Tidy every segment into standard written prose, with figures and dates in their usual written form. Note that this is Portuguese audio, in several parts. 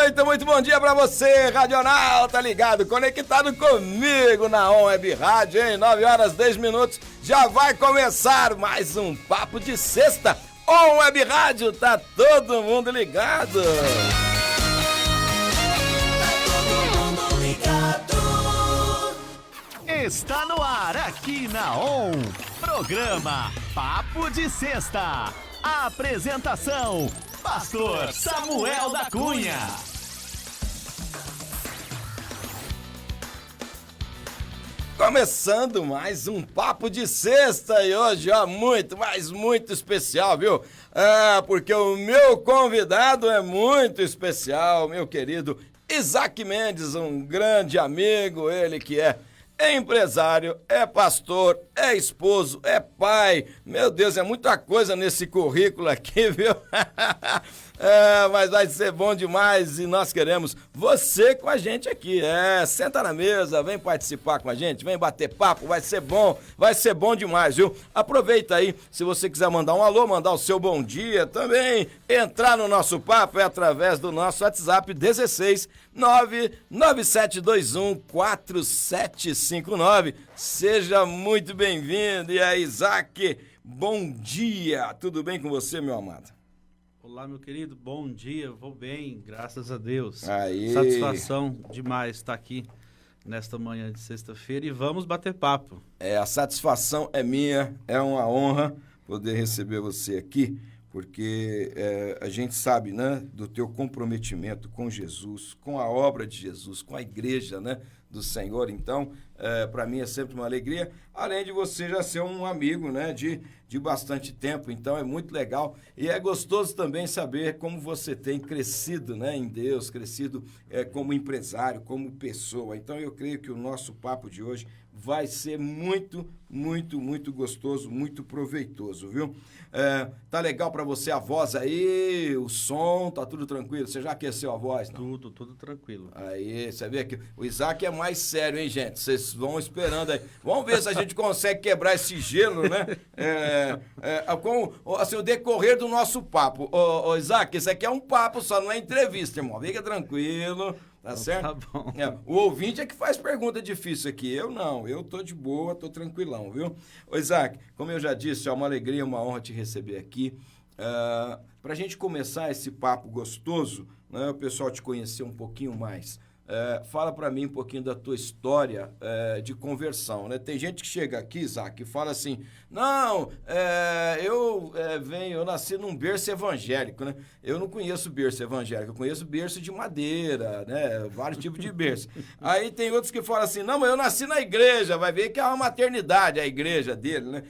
Muito bom dia pra você, Radionauta, ligado, conectado comigo na On Web Rádio, hein? 9h10, já vai começar mais um Papo de Sexta. On Web Rádio, tá todo mundo ligado. Está no ar aqui na ON, programa Papo de Sexta. Apresentação, Pastor Samuel da Cunha. Começando mais um Papo de Sexta e hoje, ó, muito especial, viu? Porque o meu convidado é muito especial, meu querido Isaac Mendes, um grande amigo, ele que é empresário, é pastor, é esposo, é pai. Meu Deus, é muita coisa nesse currículo aqui, viu? Mas vai ser bom demais e nós queremos você com a gente aqui. Senta na mesa, vem participar com a gente, vem bater papo, vai ser bom demais, viu? Aproveita aí, se você quiser mandar um alô, mandar o seu bom dia também, entrar no nosso papo é através do nosso WhatsApp 16 997214759. Seja muito bem-vindo. E aí, Isaac, bom dia. Tudo bem com você, meu amado? Olá, meu querido, bom dia, vou bem, graças a Deus. Aí. Satisfação demais estar aqui nesta manhã de sexta-feira e vamos bater papo. A satisfação é minha, é uma honra poder receber você aqui, porque a gente sabe, né, do teu comprometimento com Jesus, com a obra de Jesus, com a igreja, né, do Senhor. Então, para mim é sempre uma alegria, além de você já ser um amigo, né, de bastante tempo. Então é muito legal e é gostoso também saber como você tem crescido, né, em Deus, crescido como empresário, como pessoa. Então eu creio que o nosso papo de hoje vai ser muito gostoso, muito proveitoso, viu? Tá legal pra você a voz aí, o som, tá tudo tranquilo? Você já aqueceu a voz, não? Tudo tranquilo. Aí, você vê que o Isaac é mais sério, hein, gente? Vocês vão esperando aí. Vamos ver se a gente consegue quebrar esse gelo, né? Com assim, o decorrer do nosso papo. Ô, Isaac, isso aqui é um papo só, não é entrevista, irmão. Fica tranquilo. Tá certo? Tá bom. O ouvinte é que faz pergunta difícil aqui. Eu não, eu tô de boa, tô tranquilão, viu? Ô, Isaac, como eu já disse, é uma alegria, uma honra te receber aqui. Pra gente começar esse papo gostoso, né, o pessoal te conhecer um pouquinho mais. Fala pra mim um pouquinho da tua história de conversão, né? Tem gente que chega aqui, Isaac, e fala assim, não, eu nasci num berço evangélico, né? Eu não conheço berço evangélico, eu conheço berço de madeira, né? Vários tipos de berço. Aí tem outros que falam assim, não, mas eu nasci na igreja, vai ver que é uma maternidade a igreja dele, né?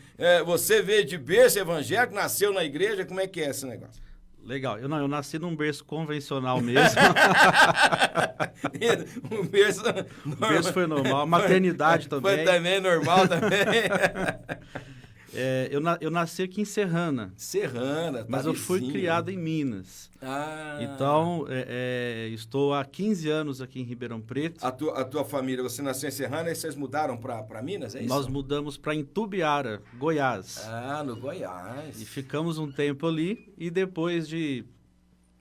Você veio de berço evangélico, nasceu na igreja, como é que é esse negócio? Legal, eu nasci num berço convencional mesmo. O berço foi normal, a maternidade também. Foi também normal também. Eu nasci aqui em Serrana. Serrana, mas eu fui criado em Minas. Então, estou há 15 anos aqui em Ribeirão Preto. A tua família, você nasceu em Serrana e vocês mudaram para Minas, é isso? Nós mudamos para Itumbiara, Goiás. No Goiás. E ficamos um tempo ali e depois de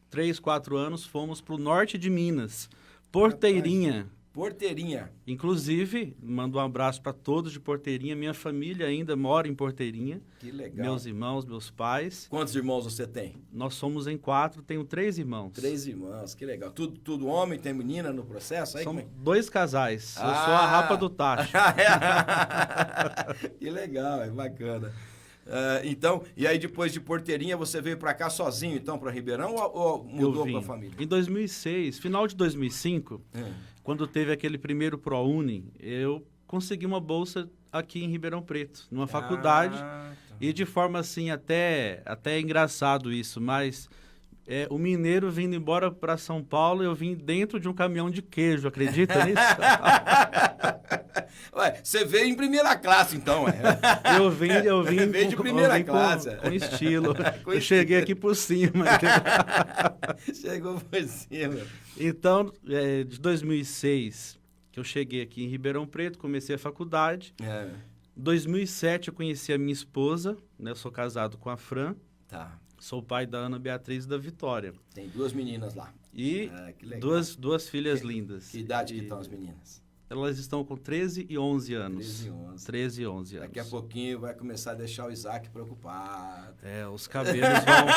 3, 4 anos fomos para o norte de Minas, Porteirinha. Porteirinha. Inclusive, mando um abraço para todos de Porteirinha. Minha família ainda mora em Porteirinha. Que legal. Meus irmãos, meus pais. Quantos irmãos você tem? Nós somos em 4, tenho 3 irmãos. 3 irmãos, que legal. Tudo homem, tem menina no processo? Aí, São 2 casais. Eu sou a rapa do tacho. Que legal, é bacana. Então, e aí depois de Porteirinha você veio para cá sozinho, então, para Ribeirão ou mudou com a família? Em 2006, final de 2005, quando teve aquele primeiro ProUni, eu consegui uma bolsa aqui em Ribeirão Preto, numa faculdade, e de forma assim, até é engraçado isso, mas o mineiro vindo embora para São Paulo, eu vim dentro de um caminhão de queijo, acredita nisso? Ué, você veio em primeira classe, então, ué. Eu vim veio de primeira classe. Com estilo. Eu cheguei aqui por cima. Chegou por cima. Então, de 2006, que eu cheguei aqui em Ribeirão Preto, comecei a faculdade. Em 2007, eu conheci a minha esposa, né? Eu sou casado com a Fran. Tá. Sou pai da Ana Beatriz e da Vitória. Tem 2 meninas lá. E que legal. duas filhas lindas. Que idade que estão as meninas? Elas estão com 13 e 11 anos. 13 e 11. 13 e 11 anos. Daqui a pouquinho vai começar a deixar o Isaac preocupado. Os cabelos vão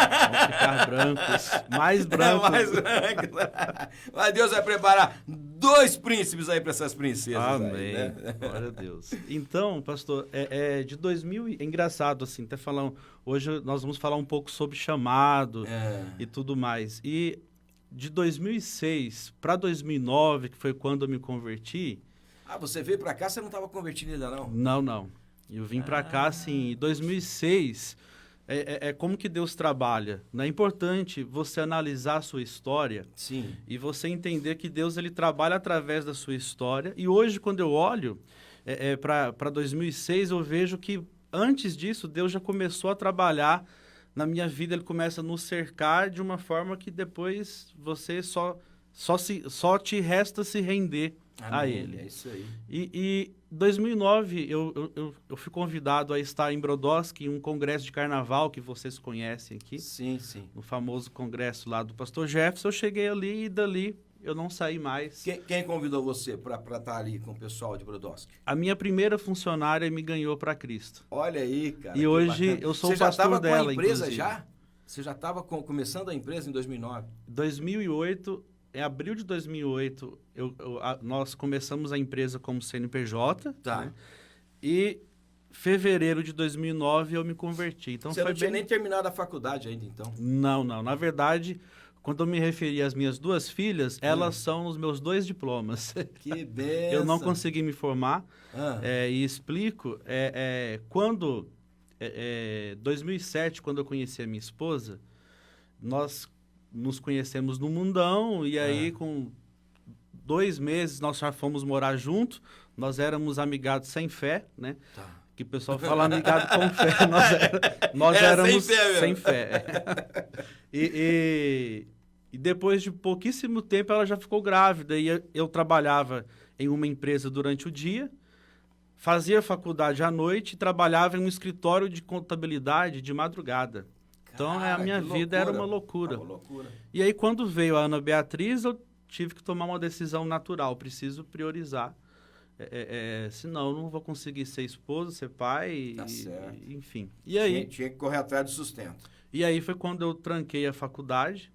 ficar brancos. Mais brancos. Mais brancos. Mas Deus vai preparar 2 príncipes aí para essas princesas. Amém. Aí, né? Glória a Deus. Então, pastor, de 2000... É engraçado, assim, até falar... Hoje nós vamos falar um pouco sobre chamado e tudo mais. E de 2006 para 2009, que foi quando eu me converti... você veio para cá, você não estava convertido ainda, não? Não. Eu vim para cá, assim, em 2006. Como que Deus trabalha. Né? É importante você analisar a sua história. Sim. E você entender que Deus ele trabalha através da sua história. E hoje, quando eu olho para 2006, eu vejo que antes disso, Deus já começou a trabalhar na minha vida. Ele começa a nos cercar de uma forma que depois você só te resta se render. Amém, a ele. É isso aí. E 2009 eu fui convidado a estar em Brodowski, em um congresso de carnaval que vocês conhecem aqui. Sim. No famoso congresso lá do pastor Jefferson. Eu cheguei ali e dali eu não saí mais. Quem convidou você para estar ali com o pessoal de Brodowski? A minha primeira funcionária me ganhou para Cristo. Olha aí, cara. E hoje bacana. eu sou o pastor dela, Você já estava com a empresa inclusive. já? Você já estava começando a empresa em 2009? 2008... Em abril de 2008, nós começamos a empresa como CNPJ. Tá. Né? E fevereiro de 2009 eu me converti. Então, você não tinha nem terminado a faculdade ainda, então? Não. Na verdade, quando eu me referi às minhas 2 filhas, elas são os meus 2 diplomas. Que benção! Eu não consegui me formar. E explico. Quando, 2007, quando eu conheci a minha esposa, nós nos conhecemos no mundão e aí com 2 meses nós já fomos morar junto. Nós éramos amigados sem fé, né? Tá. Que o pessoal fala amigado com fé. Nós éramos sem fé. E depois de pouquíssimo tempo ela já ficou grávida e eu trabalhava em uma empresa durante o dia, fazia faculdade à noite e trabalhava em um escritório de contabilidade de madrugada. Então, a minha vida era uma loucura. E aí, quando veio a Ana Beatriz, eu tive que tomar uma decisão natural. Preciso priorizar. Senão, eu não vou conseguir ser esposo, ser pai, enfim. E aí, tinha que correr atrás do sustento. E aí foi quando eu tranquei a faculdade.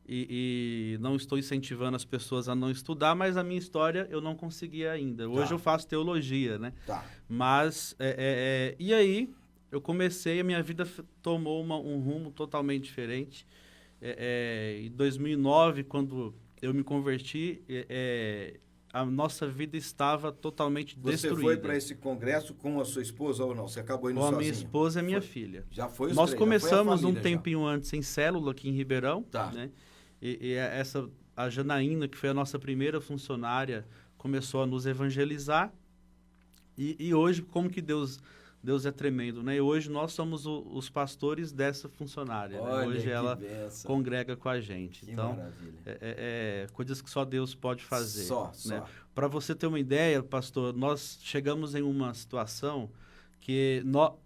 E não estou incentivando as pessoas a não estudar, mas a minha história eu não consegui ainda. Hoje eu faço teologia, né? Tá. Mas, e aí... Eu comecei, a minha vida tomou um rumo totalmente diferente. Em 2009, quando eu me converti, a nossa vida estava totalmente destruída. Você foi para esse congresso com a sua esposa ou não? Você acabou indo sozinho? Com a minha esposa e a minha filha. Já foi os Nós 3, começamos um tempinho antes em célula aqui em Ribeirão. Tá. Né? A Janaína, que foi a nossa primeira funcionária, começou a nos evangelizar. E hoje, como que Deus é tremendo, né? E hoje nós somos os pastores dessa funcionária. Olha, né? Hoje ela benção. congrega com a gente. Que então, maravilha. Coisas que só Deus pode fazer. Só. Para você ter uma ideia, pastor, nós chegamos em uma situação que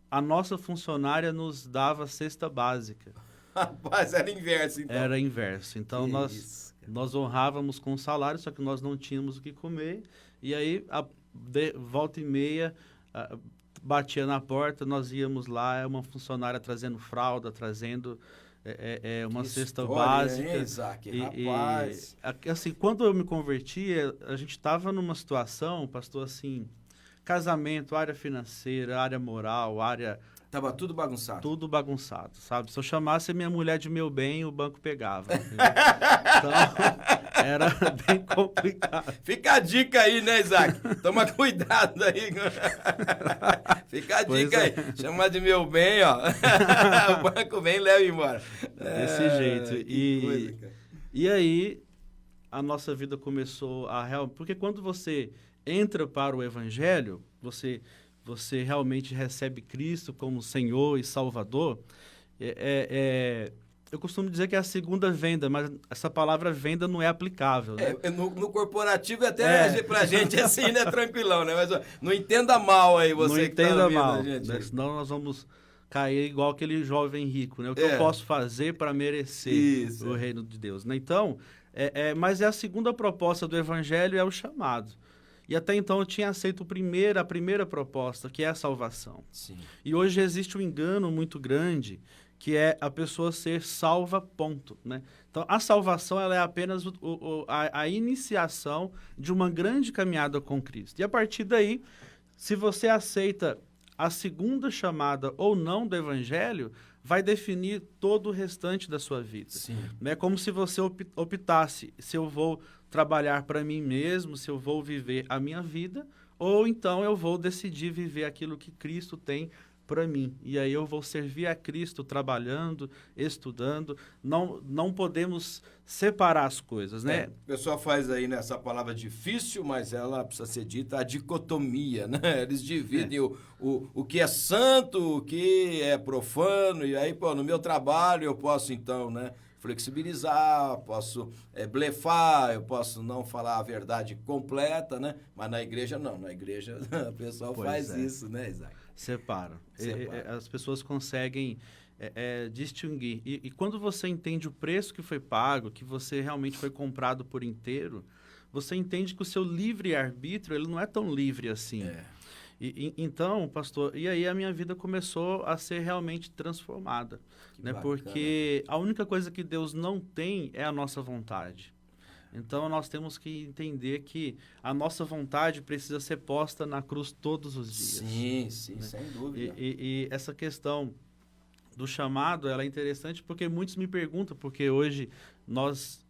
a nossa funcionária nos dava cesta básica. Rapaz, era inverso, então. Era inverso. Então, nós honrávamos com o salário, só que nós não tínhamos o que comer. E aí, volta e meia... batia na porta, nós íamos lá, uma funcionária trazendo fralda, trazendo uma cesta básica. Hein, Isaac? Rapaz. Assim, quando eu me converti, a gente estava numa situação, pastor, assim, casamento, área financeira, área moral, área... Tava tudo bagunçado. Tudo bagunçado, sabe? Se eu chamasse a minha mulher de meu bem, o banco pegava. Então, era bem complicado. Fica a dica aí, né, Isaac? Toma cuidado aí. Fica a dica aí. Chama de meu bem, ó. O banco vem e leva embora. Desse jeito. E aí, a nossa vida começou a... Porque quando você entra para o Evangelho, você realmente recebe Cristo como Senhor e Salvador, eu costumo dizer que é a segunda venda, mas essa palavra venda não é aplicável. Né? No corporativo até pra gente assim, né? Tranquilão, né? Mas ó, não entenda mal aí você não que tá ouvindo mal, a gente. Né? Senão nós vamos cair igual aquele jovem rico, né? O que eu posso fazer para merecer o reino de Deus, né? Então, mas a segunda proposta do evangelho é o chamado. E até então eu tinha aceito a primeira proposta, que é a salvação. Sim. E hoje existe um engano muito grande, que é a pessoa ser salva, ponto, né? Então, a salvação ela é apenas a iniciação de uma grande caminhada com Cristo. E a partir daí, se você aceita a segunda chamada ou não do evangelho, vai definir todo o restante da sua vida. Sim. É como se você optasse se eu vou trabalhar para mim mesmo, se eu vou viver a minha vida, ou então eu vou decidir viver aquilo que Cristo tem para mim. E aí eu vou servir a Cristo trabalhando, estudando. Não podemos separar as coisas, né? O pessoal faz aí nessa palavra difícil, mas ela precisa ser dita a dicotomia, né? Eles dividem o que é santo, o que é profano, e aí, no meu trabalho eu posso, então, né, flexibilizar, posso blefar, eu posso não falar a verdade completa, né? Mas na igreja não, na igreja o pessoal faz isso, né, Isaac? Separa. As pessoas conseguem distinguir. E quando você entende o preço que foi pago, que você realmente foi comprado por inteiro, você entende que o seu livre-arbítrio ele não é tão livre assim. Então, pastor, e aí a minha vida começou a ser realmente transformada. Né? Porque a única coisa que Deus não tem é a nossa vontade. Então, nós temos que entender que a nossa vontade precisa ser posta na cruz todos os dias. Sim, né? Sem dúvida. E essa questão do chamado, ela é interessante porque muitos me perguntam, porque hoje nós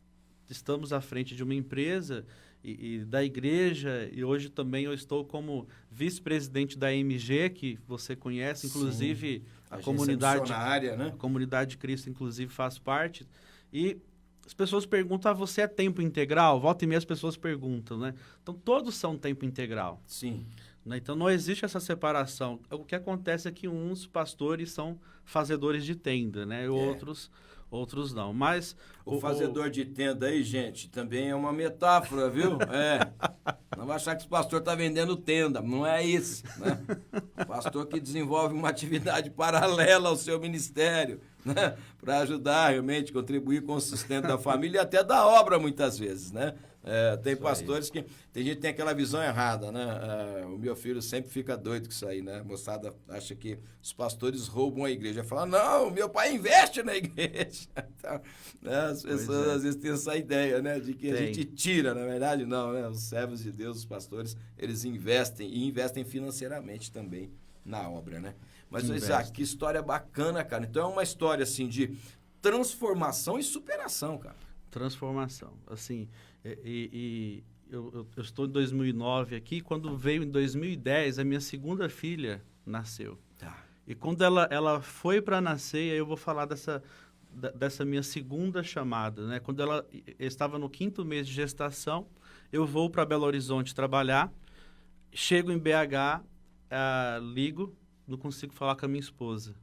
estamos à frente de uma empresa e da igreja, e hoje também eu estou como vice-presidente da MG, que você conhece, inclusive a comunidade, né? A comunidade de Cristo, inclusive, faz parte. E as pessoas perguntam, você é tempo integral? Volta e meia as pessoas perguntam, né? Então, todos são tempo integral. Sim. Né? Então, não existe essa separação. O que acontece é que uns pastores são fazedores de tenda, né? E outros não. Mas o fazedor de tenda aí, gente, também é uma metáfora, viu? Não vai achar que o pastor está vendendo tenda. Não é isso, né? O pastor que desenvolve uma atividade paralela ao seu ministério, né? Para ajudar realmente, contribuir com o sustento da família e até da obra, muitas vezes, né? Tem pastores que... Tem gente que tem aquela visão errada, né? O meu filho sempre fica doido com isso aí, né? A moçada acha que os pastores roubam a igreja. Fala, não, meu pai investe na igreja. Então, né? As pessoas às vezes têm essa ideia, né? De que a gente tira, na verdade não, né? Os servos de Deus, os pastores, eles investem e investem financeiramente também na obra, né? Mas, Isaac, que história bacana, cara. Então é uma história, assim, de transformação e superação, cara. Transformação, assim... Eu estou em 2009 aqui, quando veio em 2010, a minha segunda filha nasceu. Tá. E quando ela foi para nascer, aí eu vou falar dessa minha segunda chamada, né? Quando ela estava no 5º mês de gestação, eu vou para Belo Horizonte trabalhar, chego em BH, ligo, não consigo falar com a minha esposa.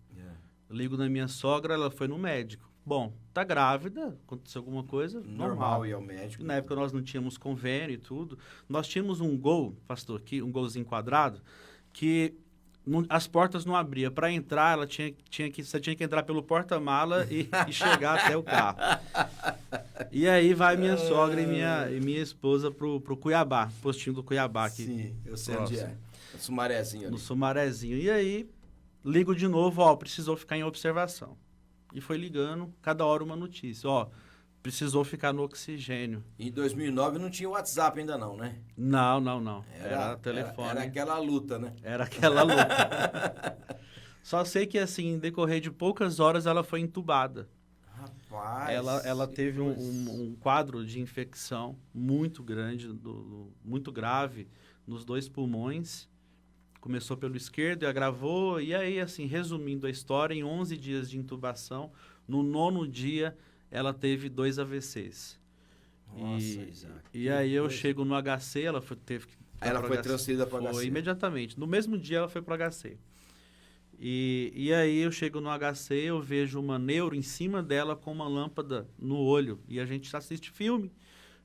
Ligo na minha sogra, ela foi no médico. Bom, tá grávida, aconteceu alguma coisa, normal. Ir ao médico. Na época nós não tínhamos convênio e tudo. Nós tínhamos um Gol, pastor, aqui, um golzinho quadrado, que as portas não abriam. Para entrar, você tinha que entrar pelo porta-mala e chegar até o carro. E aí vai minha sogra e minha esposa pro Cuiabá, postinho do Cuiabá aqui. Sim, eu sei onde é. No Sumarezinho ali. No Sumarezinho. E aí, ligo de novo, precisou ficar em observação. E foi ligando, cada hora uma notícia. Precisou ficar no oxigênio. Em 2009 não tinha WhatsApp ainda não, né? Não. Era telefone. Era aquela luta, né? Era aquela luta. Só sei que, assim, em decorrer de poucas horas, ela foi entubada. Rapaz... Ela teve um quadro de infecção muito grande, muito grave, nos 2 pulmões. Começou pelo esquerdo e agravou, e aí, assim, resumindo a história, em 11 dias de intubação, no 9º dia, ela teve 2 AVCs. Nossa, Isaac. E aí eu chego no HC, ela foi transferida para o HC? Foi, imediatamente. No mesmo dia, ela foi para o HC. E aí eu chego no HC, eu vejo uma neuro em cima dela com uma lâmpada no olho, e a gente assiste filme,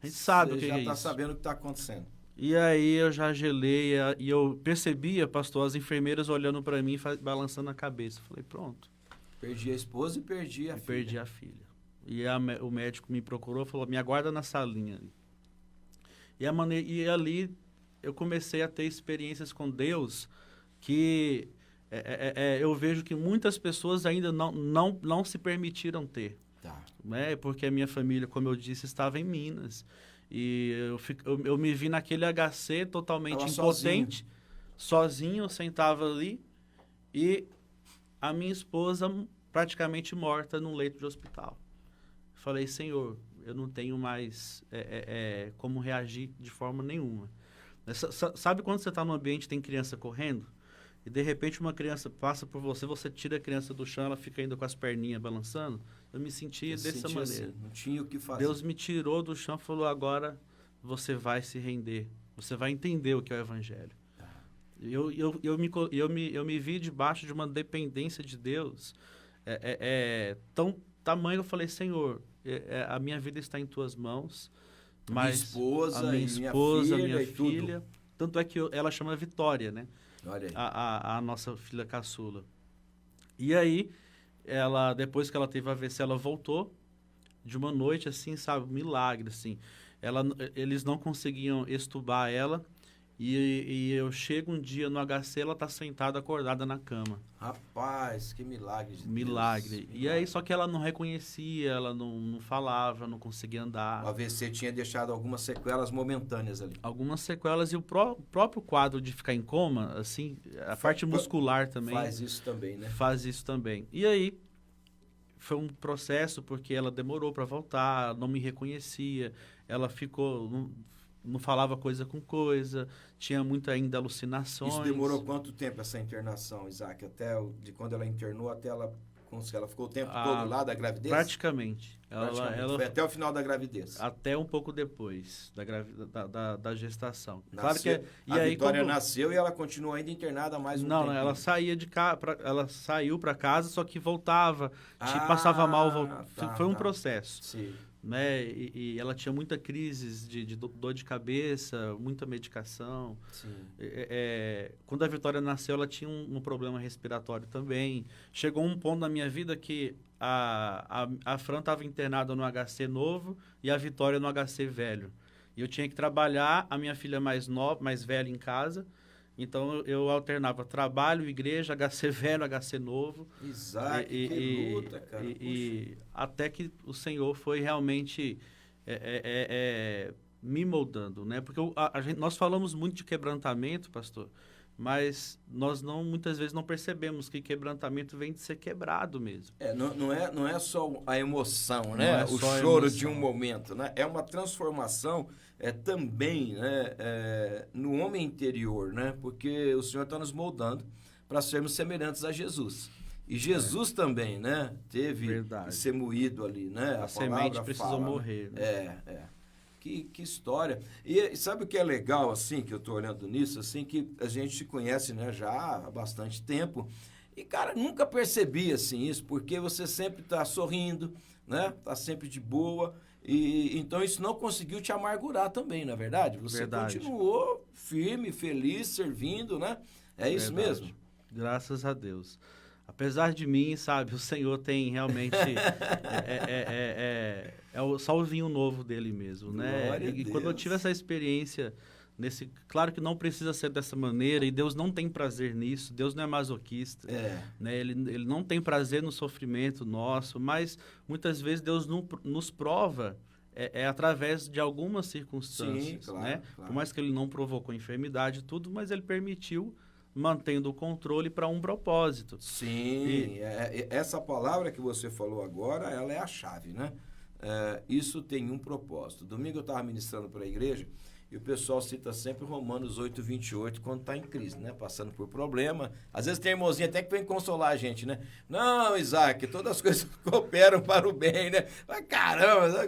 a gente sabe o que é isso. Você já está sabendo o que está acontecendo. E aí eu já gelei e eu percebia, pastor, as enfermeiras olhando para mim, balançando a cabeça. Falei, pronto. Perdi a esposa e perdi a filha. Perdi a filha. E o médico me procurou e falou, me aguarda na salinha. E ali eu comecei a ter experiências com Deus que eu vejo que muitas pessoas ainda não se permitiram ter. Tá. Né? Porque a minha família, como eu disse, estava em Minas. E eu me vi naquele HC totalmente impotente, sozinho, eu sentava ali, e a minha esposa praticamente morta num leito de hospital. Falei, Senhor, eu não tenho mais como reagir de forma nenhuma. Sabe quando você está num ambiente e tem criança correndo? E de repente uma criança passa por você, você tira a criança do chão, ela fica ainda com as perninhas balançando. Eu me sentia dessa maneira. Assim, não tinha o que fazer. Deus me tirou do chão e falou, agora você vai se render. Você vai entender o que é o Evangelho. Eu me vi debaixo de uma dependência de Deus. Tão tamanho, eu falei, Senhor, a minha vida está em tuas mãos. Mas a minha esposa, minha filha. Tanto é que ela chama Vitória, né? Olha aí. A nossa filha caçula. E aí, depois que ela teve AVC, ela voltou de uma noite, assim, sabe? Milagre, assim. Eles não conseguiam extubar ela. E eu chego um dia no HC, ela tá sentada, acordada na cama. Rapaz, que milagre de Deus. Milagre. E aí, só que ela não reconhecia, ela não falava, não conseguia andar. O AVC tinha deixado algumas sequelas momentâneas ali. Algumas sequelas e o próprio quadro de ficar em coma, assim, a parte muscular também. Faz isso também, né? Faz isso também. E aí, foi um processo, porque ela demorou para voltar, não me reconhecia, ela ficou... Não falava coisa com coisa, tinha muita ainda alucinações. Isso demorou quanto tempo essa internação, Isaac? De quando ela internou até ela ficou o tempo todo lá da gravidez? Praticamente. Ela foi até o final da gravidez? Até um pouco depois da gestação. Claro que a Vitória nasceu e ela continuou ainda internada mais um tempo. Não, ela saía de casa, ela saiu para casa, só que voltava, passava mal, foi um processo. Sim. Né? E ela tinha muita crise de dor de cabeça, muita medicação. Sim. Quando a Vitória nasceu, ela tinha um problema respiratório também. Chegou um ponto na minha vida que a Fran estava internada no HC novo e a Vitória no HC velho. E eu tinha que trabalhar a minha filha mais velha em casa. Então, eu alternava trabalho, igreja, HC velho, HC novo. Exato, que luta, cara. E até que o Senhor foi realmente me moldando, né? Porque nós falamos muito de quebrantamento, pastor, mas nós muitas vezes não percebemos que quebrantamento vem de ser quebrado mesmo. Não é só a emoção, né? O choro de um momento, né? É uma transformação também, né? No homem interior, né? Porque o Senhor está nos moldando para sermos semelhantes a Jesus. E Jesus também, né? Teve que ser moído ali, né? A semente precisou morrer. Né? Que história. E sabe o que é legal, assim, que eu estou olhando nisso, assim, que a gente se conhece, né, já há bastante tempo. E, cara, nunca percebi, assim, isso, porque você sempre está sorrindo, né? Está sempre de boa. E então isso não conseguiu te amargurar também, não é verdade? Você continuou firme, feliz, servindo, né? É isso mesmo? Graças a Deus. Apesar de mim, sabe, o Senhor tem realmente só o vinho novo dele mesmo, né? E quando eu tive essa experiência claro que não precisa ser dessa maneira, e Deus não tem prazer nisso, Deus não é masoquista, né? Ele não tem prazer no sofrimento nosso, mas muitas vezes Deus nos prova através de algumas circunstâncias. Sim, claro, né? Claro. Por mais que ele não provocou enfermidade e tudo, mas ele permitiu, mantendo o controle para um propósito. Sim, essa palavra que você falou agora, ela é a chave, né? Isso tem um propósito. Domingo eu estava ministrando para a igreja e o pessoal cita sempre Romanos 8:28 quando está em crise, né? Passando por problema. Às vezes tem irmãozinho até que vem consolar a gente, né? Não, Isaac, todas as coisas cooperam para o bem, né? Mas caramba,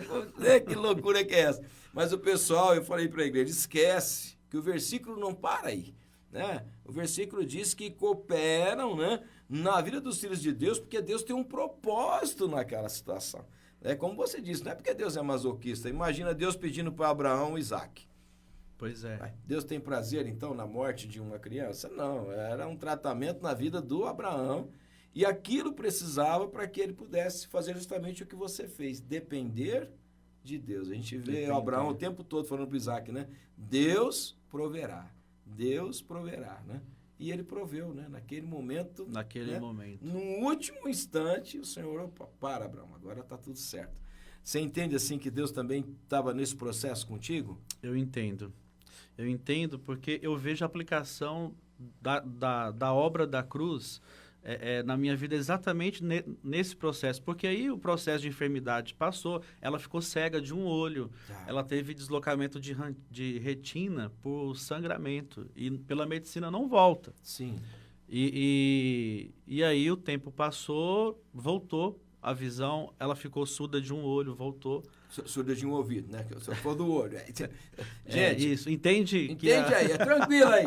que loucura que é essa? Mas o pessoal, eu falei para a igreja, esquece que o versículo não para aí. Né? O versículo diz que cooperam, né, na vida dos filhos de Deus, porque Deus tem um propósito naquela situação. Como você disse, não é porque Deus é masoquista. Imagina Deus pedindo para Abraão Isaac. Pois é. Deus tem prazer, então, na morte de uma criança? Não, era um tratamento na vida do Abraão e aquilo precisava para que ele pudesse fazer justamente o que você fez, depender de Deus. A gente vê Abraão o tempo todo falando para Isaac, né? Deus proverá, né? E ele proveu, né? Naquele momento. Naquele momento. No último instante, o Senhor, opa, para, Abraão, agora está tudo certo. Você entende assim que Deus também estava nesse processo contigo? Eu entendo porque eu vejo a aplicação da obra da cruz na minha vida exatamente nesse processo. Porque aí o processo de enfermidade passou, ela ficou cega de um olho, ela teve deslocamento de retina por sangramento e pela medicina não volta. Sim. E aí o tempo passou, voltou a visão, ela ficou surda de um olho, voltou. Surda de um ouvido, né? Só for do olho. Gente, isso, entende aí, tranquilo aí.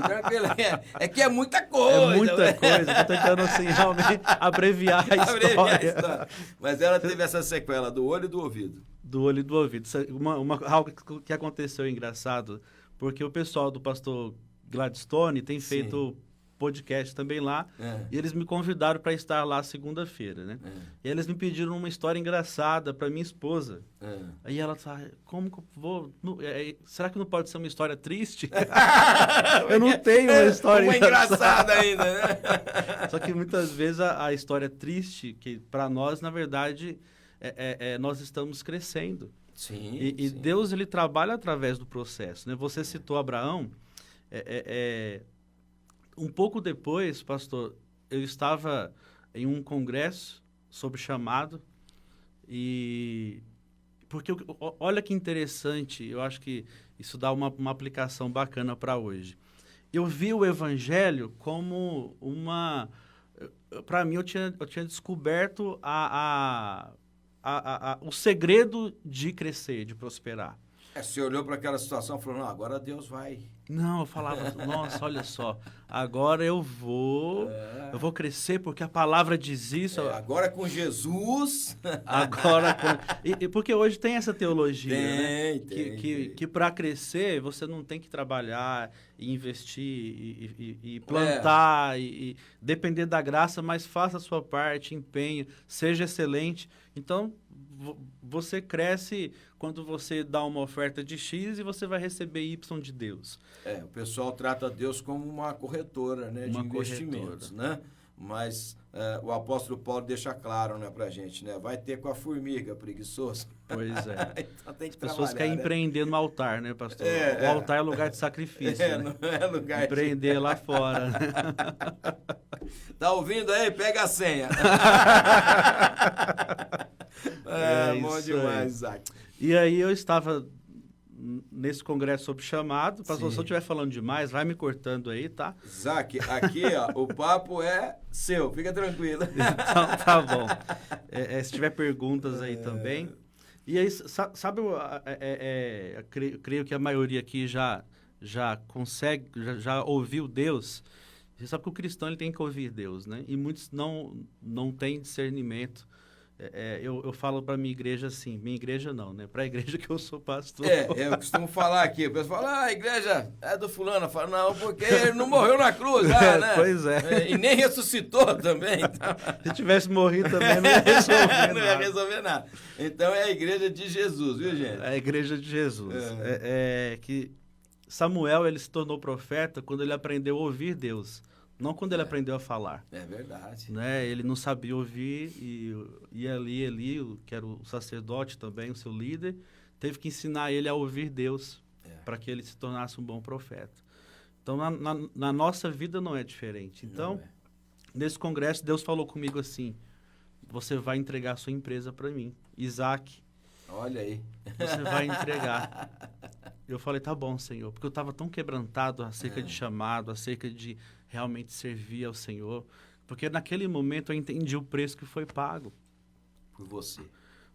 É que é muita coisa. É muita coisa, tô tentando assim, realmente abreviar a história. Mas ela teve essa sequela do olho e do ouvido. Do olho e do ouvido. Algo que aconteceu engraçado, porque o pessoal do pastor Gladstone tem feito podcast também lá, e eles me convidaram para estar lá segunda-feira, né? E eles me pediram uma história engraçada para minha esposa. Aí ela tá, como que eu vou... será que não pode ser uma história triste? Eu não tenho uma história engraçada ainda, né? Só que muitas vezes a história triste, que para nós, na verdade, nós estamos crescendo. Sim, e Deus, ele trabalha através do processo, né? Você citou Abraão, um pouco depois, pastor, eu estava em um congresso sobre chamado porque olha que interessante, eu acho que isso dá uma aplicação bacana para hoje. Eu vi o evangelho como para mim, eu tinha descoberto o segredo de crescer, de prosperar. Você olhou para aquela situação e falou, não, agora Deus vai... Não, eu falava, nossa, olha só, agora eu vou crescer porque a palavra diz isso. Agora com Jesus. Agora porque hoje tem essa teologia, tem, que para crescer você não tem que trabalhar, e investir e plantar e depender da graça, mas faça a sua parte, empenhe, seja excelente. Então, você cresce quando você dá uma oferta de X e você vai receber Y de Deus. O pessoal trata Deus como uma corretora, né, de investimentos, né? Mas o apóstolo Paulo deixa claro, né, pra gente, né? Vai ter com a formiga, preguiçoso. Pois é. Então tem que as pessoas querem empreender no altar, né, pastor? O altar é lugar de sacrifício, né? Não é lugar empreender lá fora. Né? Tá ouvindo aí? Pega a senha. Bom demais, Isaac. E aí eu estava nesse congresso sobre chamado. Pastor, se eu estiver falando demais, vai me cortando aí, tá? Isaac, aqui, ó, o papo é seu, fica tranquilo. Então, tá bom. Se tiver perguntas aí também. E aí, sabe, creio que a maioria aqui já consegue, já ouviu Deus. Você sabe que o cristão ele tem que ouvir Deus, né? E muitos não têm discernimento. Eu falo para minha igreja assim, minha igreja não, né? Para a igreja que eu sou pastor. Eu costumo falar aqui, o pessoal fala, a igreja é do fulano. Eu falo, não, porque ele não morreu na cruz, né? Pois é. E nem ressuscitou também. Então... Se tivesse morrido também, não ia resolver nada. Não ia resolver nada. Então é a igreja de Jesus, viu, gente? É a igreja de Jesus. Que Samuel, ele se tornou profeta quando ele aprendeu a ouvir Deus. Não quando ele aprendeu a falar. É verdade. Né? Ele não sabia ouvir e Eli, que era o sacerdote também, o seu líder, teve que ensinar ele a ouvir Deus para que ele se tornasse um bom profeta. Então, na nossa vida não é diferente. Então, nesse congresso, Deus falou comigo assim, você vai entregar a sua empresa para mim. Isaac. Olha aí. Você vai entregar. Eu falei, tá bom, Senhor. Porque eu estava tão quebrantado acerca de chamado, acerca de realmente servir ao Senhor. Porque naquele momento eu entendi o preço que foi pago. Por você.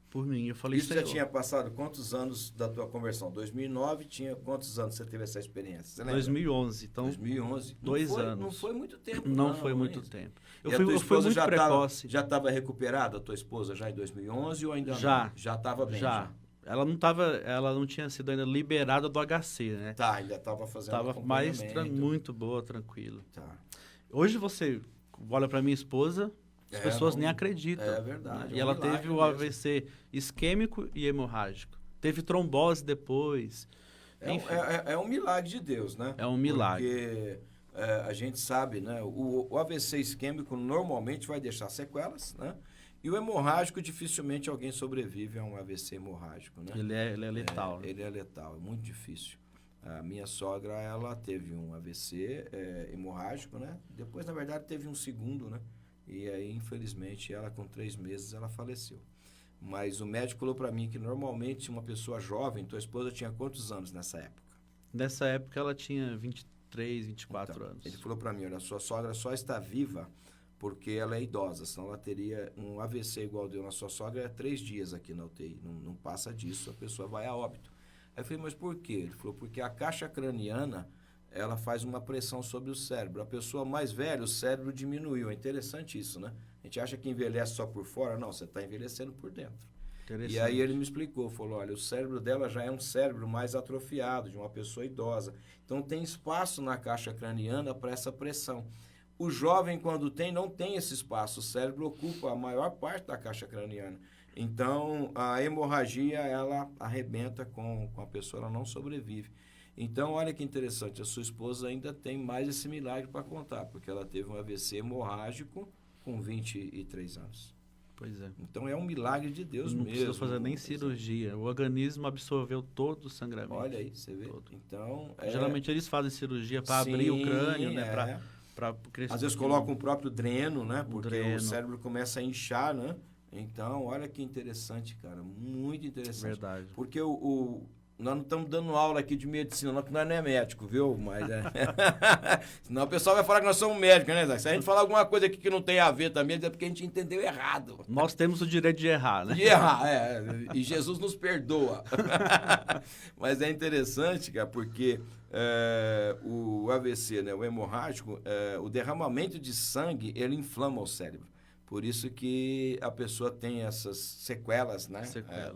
Por mim. Eu falei, Isso já tinha passado quantos anos da tua conversão? 2009, tinha quantos anos você teve essa experiência? Você lembra? 2011. Então, 2011. 2 anos. Não foi muito tempo. Não foi muito tempo. Eu fui muito precoce. Já estava recuperada a tua esposa já em 2011 ou ainda já. não? Já estava bem? Já. ela não tinha sido ainda liberada do HC, né? Tá, ainda estava fazendo Tava mais muito boa, tranquilo. Tá. Hoje você olha para minha esposa, as pessoas nem acreditam. É verdade. Né? E ela teve o AVC isquêmico e hemorrágico. Teve trombose depois. É um milagre de Deus, né? É um milagre. Porque a gente sabe, né? O AVC isquêmico normalmente vai deixar sequelas, né? E o hemorrágico, dificilmente alguém sobrevive a um AVC hemorrágico, né? Ele é letal. Ele é letal, é muito difícil. A minha sogra, ela teve um AVC hemorrágico, né? Depois, na verdade, teve um segundo, né? E aí, infelizmente, ela com 3 meses, ela faleceu. Mas o médico falou para mim que normalmente uma pessoa jovem, tua esposa tinha quantos anos nessa época? Nessa época ela tinha 23, 24 então, anos. Ele falou para mim, olha, sua sogra só está viva porque ela é idosa, senão ela teria um AVC igual deu na sua sogra, 3 dias aqui na UTI. Não passa disso, a pessoa vai a óbito. Aí eu falei, mas por quê? Ele falou, porque a caixa craniana, ela faz uma pressão sobre o cérebro. A pessoa mais velha, o cérebro diminuiu. É interessante isso, né? A gente acha que envelhece só por fora. Não, você está envelhecendo por dentro. E aí ele me explicou, falou, olha, o cérebro dela já é um cérebro mais atrofiado, de uma pessoa idosa. Então tem espaço na caixa craniana para essa pressão. O jovem, quando não tem esse espaço. O cérebro ocupa a maior parte da caixa craniana. Então, a hemorragia, ela arrebenta com a pessoa, ela não sobrevive. Então, olha que interessante, a sua esposa ainda tem mais esse milagre para contar, porque ela teve um AVC hemorrágico com 23 anos. Pois é. Então, é um milagre de Deus mesmo. Não precisa fazer nem cirurgia. O organismo absorveu todo o sangramento. Olha aí, você vê. Todo. Então, geralmente eles fazem cirurgia para abrir o crânio, né? Às vezes colocam o próprio dreno, né? Porque o cérebro começa a inchar, né? Então, olha que interessante, cara. Muito interessante. Verdade. Porque nós não estamos dando aula aqui de medicina, nós não é médico, viu? Mas senão o pessoal vai falar que nós somos médicos, né, Zé? Se a gente falar alguma coisa aqui que não tem a ver também, é porque a gente entendeu errado. Nós temos o direito de errar, né? De errar, E Jesus nos perdoa. Mas é interessante, cara, porque o AVC, né, o hemorrágico, o derramamento de sangue, ele inflama o cérebro. Por isso que a pessoa tem essas sequelas, né?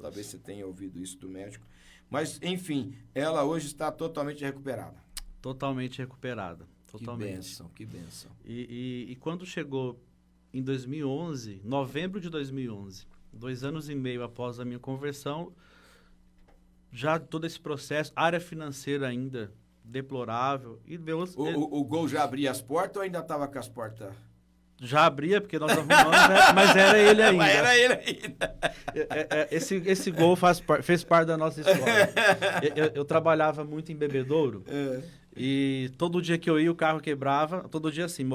Talvez você tenha ouvido isso do médico. Mas, enfim, ela hoje está totalmente recuperada. Totalmente recuperada. Totalmente. Que bênção. E quando chegou em 2011, novembro de 2011, 2 anos e meio após a minha conversão, já todo esse processo, área financeira ainda deplorável. E Deus, o Gol já abria as portas ou ainda estava com as portas? Já abria, porque nós arrumamos, né? Mas era ele ainda. Mas era ele ainda. Esse Gol fez parte da nossa história. Eu trabalhava muito em Bebedouro. E todo dia que eu ia, o carro quebrava. Todo dia, assim,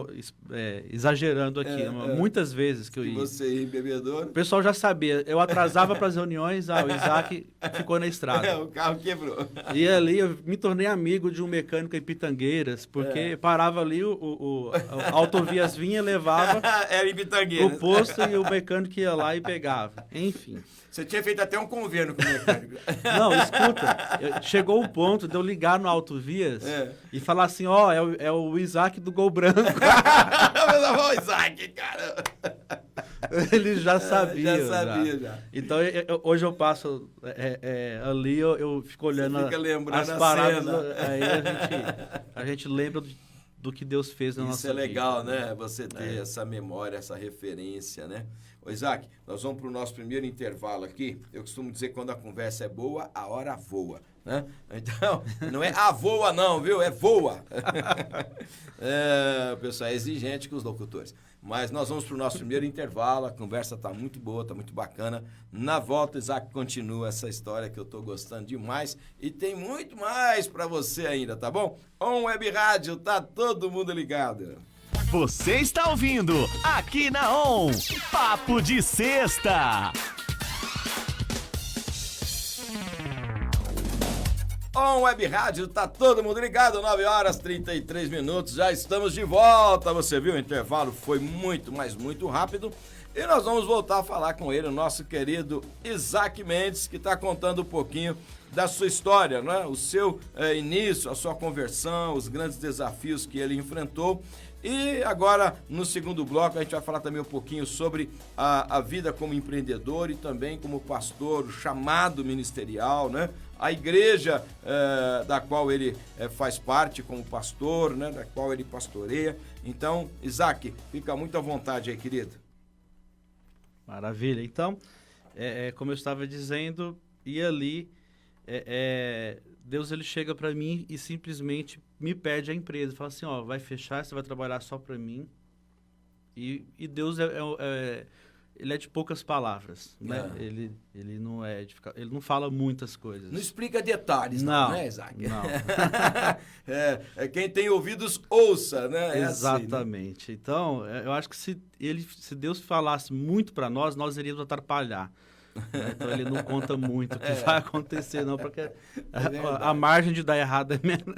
exagerando aqui. Muitas vezes que eu ia. Você ia em Bebedouro? O pessoal já sabia. Eu atrasava para as reuniões, o Isaac ficou na estrada. O carro quebrou. E ali eu me tornei amigo de um mecânico em Pitangueiras, porque parava ali, a autovias vinha e levava era em Pitangueiras. O posto e o mecânico ia lá e pegava. Enfim. Você tinha feito até um convênio com o mecânico. Não, escuta. Chegou o ponto de eu ligar no Autovias e falar assim, é o Isaac do Gol Branco. O Isaac, cara. Ele já sabia. Já sabia, já. Então, hoje eu passo ali, eu fico olhando as paradas. Aí a gente lembra do que Deus fez na nossa vida. Isso é legal, né? Você ter essa memória, essa referência, né? Ô, Isaac, nós vamos para o nosso primeiro intervalo aqui. Eu costumo dizer que quando a conversa é boa, a hora voa, né? Então, não é voa não, viu? É voa. O pessoal é exigente com os locutores. Mas nós vamos para o nosso primeiro intervalo. A conversa está muito boa, está muito bacana. Na volta, Isaac continua essa história que eu estou gostando demais. E tem muito mais para você ainda, tá bom? On Web Rádio, tá todo mundo ligado. Você está ouvindo aqui na ON, Papo de Sexta. On Web Rádio, tá todo mundo ligado, 9h33, já estamos de volta. Você viu, o intervalo foi muito, mas muito rápido. E nós vamos voltar a falar com ele, o nosso querido Isaac Mendes, que está contando um pouquinho da sua história, né? O seu início, a sua conversão, os grandes desafios que ele enfrentou. E agora, no segundo bloco, a gente vai falar também um pouquinho sobre a vida como empreendedor e também como pastor, o chamado ministerial, né? A igreja da qual ele faz parte como pastor, né? Da qual ele pastoreia. Então, Isaac, fica muito à vontade aí, querido. Maravilha. Então, como eu estava dizendo, e ali, Deus ele chega para mim e simplesmente me pede a empresa. Fala assim, ó, vai fechar, você vai trabalhar só para mim. E Deus ele é de poucas palavras, né? Ele não ele não fala muitas coisas. Não explica detalhes, não, né, Isaac? Não. Quem tem ouvidos, ouça, né? Exatamente. Assim, né? Então, eu acho que se Deus falasse muito para nós iríamos atrapalhar. Então, ele não conta muito o que vai acontecer, não, porque a margem de dar errado é menor.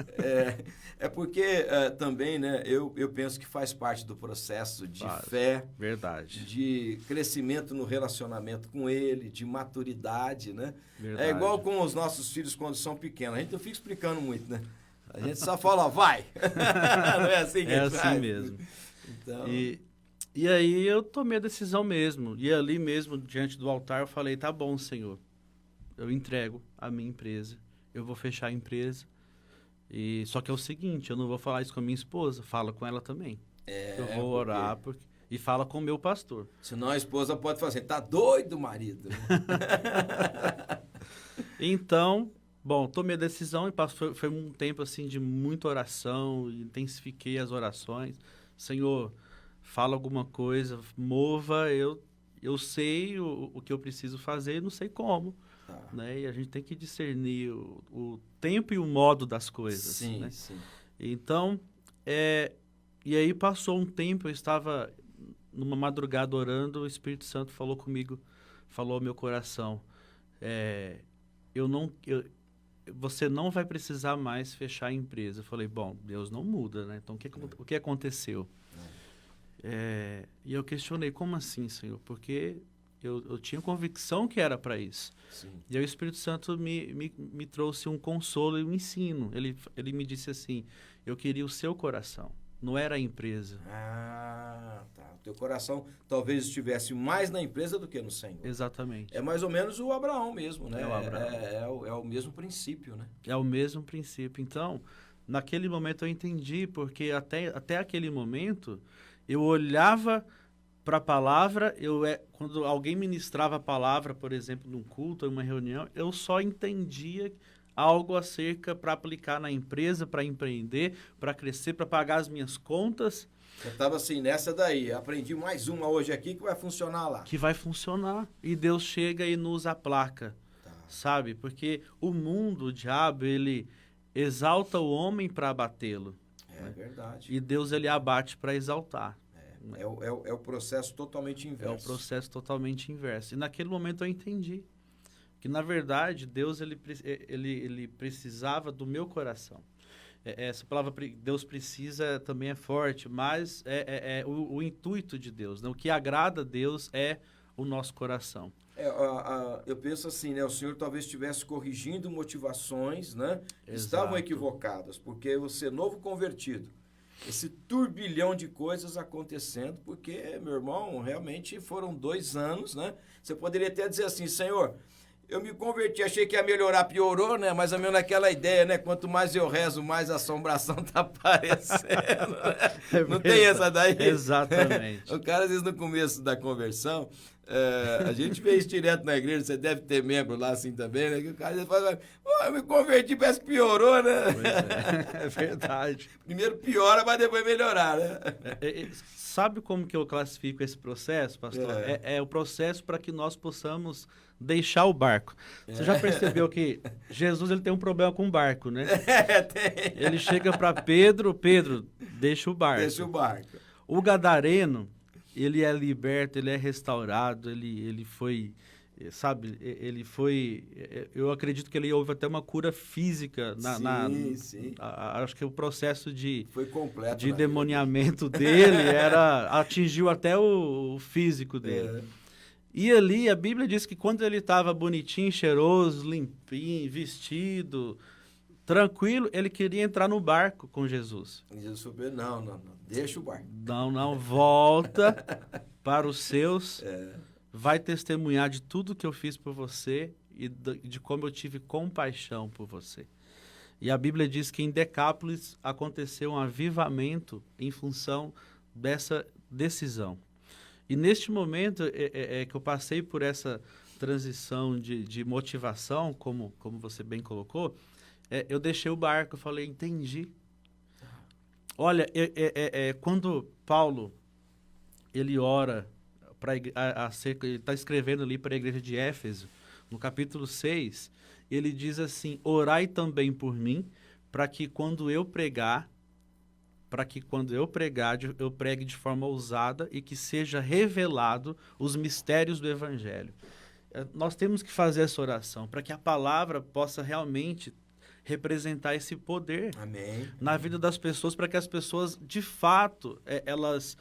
Porque também, né, eu penso que faz parte do processo de fé, verdade, de crescimento no relacionamento com ele, de maturidade, né? Verdade. É igual com os nossos filhos quando são pequenos. A gente não fica explicando muito, né? A gente só fala, vai! Não é assim que a gente faz? Assim mesmo. Então... E aí eu tomei a decisão mesmo. E ali mesmo, diante do altar, eu falei, tá bom, Senhor, eu entrego a minha empresa, eu vou fechar a empresa. Só que é o seguinte, eu não vou falar isso com a minha esposa, fala com ela também. Eu vou orar e fala com o meu pastor. Senão a esposa pode falar assim, tá doido, marido? Então, bom, tomei a decisão e foi um tempo assim de muita oração, intensifiquei as orações. Senhor, fala alguma coisa, mova, eu sei o que eu preciso fazer, não sei como. Né? E a gente tem que discernir o tempo e o modo das coisas. Sim, né? sim. Então, e aí passou um tempo, eu estava numa madrugada orando, o Espírito Santo falou comigo, falou ao meu coração, você não vai precisar mais fechar a empresa. Eu falei, bom, Deus não muda, né? Então, o que aconteceu? E eu questionei, como assim, Senhor? Porque eu tinha convicção que era para isso. Sim. E aí o Espírito Santo me trouxe um consolo e um ensino. Ele me disse assim, eu queria o seu coração, não era a empresa. Ah, tá. O teu coração talvez estivesse mais na empresa do que no Senhor. Exatamente. É mais ou menos o Abraão mesmo, né? É o Abraão. É o mesmo princípio, né? É o mesmo princípio. Então, naquele momento eu entendi, porque até aquele momento eu olhava para a palavra, quando alguém ministrava a palavra, por exemplo, num culto, em uma reunião, eu só entendia algo acerca para aplicar na empresa, para empreender, para crescer, para pagar as minhas contas. Eu estava assim, nessa daí, aprendi mais uma hoje aqui que vai funcionar lá. Que vai funcionar. E Deus chega e nos aplaca, sabe? Porque o mundo, o diabo, ele exalta o homem para abatê-lo. É verdade. E Deus, ele abate para exaltar. É o processo totalmente inverso. É o processo totalmente inverso. E naquele momento eu entendi que, na verdade, Deus ele precisava do meu coração. Essa palavra Deus precisa também é forte, mas o intuito de Deus. Né? O que agrada a Deus é o nosso coração. Eu penso assim, né? O Senhor talvez estivesse corrigindo motivações, né? Que Exato. estavam equivocadas, porque você, novo convertido, esse turbilhão de coisas acontecendo, porque, meu irmão, realmente foram 2 anos, né? Você poderia até dizer assim, Senhor, eu me converti, achei que ia melhorar, piorou, né? Mais ou menos naquela ideia, né? Quanto mais eu rezo, mais a assombração tá aparecendo, né? Não tem essa daí? Exatamente. O cara, às vezes, no começo da conversão, a gente vê isso direto na igreja, você deve ter membro lá assim também, né? Que o cara às vezes fala, eu me converti, parece que piorou, né? Pois é verdade. Primeiro piora, mas depois melhorar, né? Sabe como que eu classifico esse processo, pastor? É o processo para que nós possamos deixar o barco. Você já percebeu que Jesus ele tem um problema com o barco, né? Tem. Ele chega para Pedro, deixa o barco. Deixa o barco. O gadareno, ele é liberto, ele é restaurado, ele foi, sabe, eu acredito que ele houve até uma cura física. Sim. Acho que o processo foi completo, de demoniamento dele atingiu até o físico dele. E ali, a Bíblia diz que quando ele estava bonitinho, cheiroso, limpinho, vestido, tranquilo, ele queria entrar no barco com Jesus. E Jesus falou, não, deixa o barco. Não, volta para os seus, vai testemunhar de tudo que eu fiz por você e de como eu tive compaixão por você. E a Bíblia diz que em Decápolis aconteceu um avivamento em função dessa decisão. E neste momento que eu passei por essa transição de motivação, como você bem colocou, eu deixei o barco, eu falei, entendi. Olha, quando Paulo, ele ora, ele está escrevendo ali para a igreja de Éfeso, no capítulo 6, ele diz assim, orai também por mim, para que quando eu pregar, eu pregue de forma ousada e que seja revelado os mistérios do Evangelho. Nós temos que fazer essa oração para que a palavra possa realmente representar esse poder na vida das pessoas, para que as pessoas, de fato, elas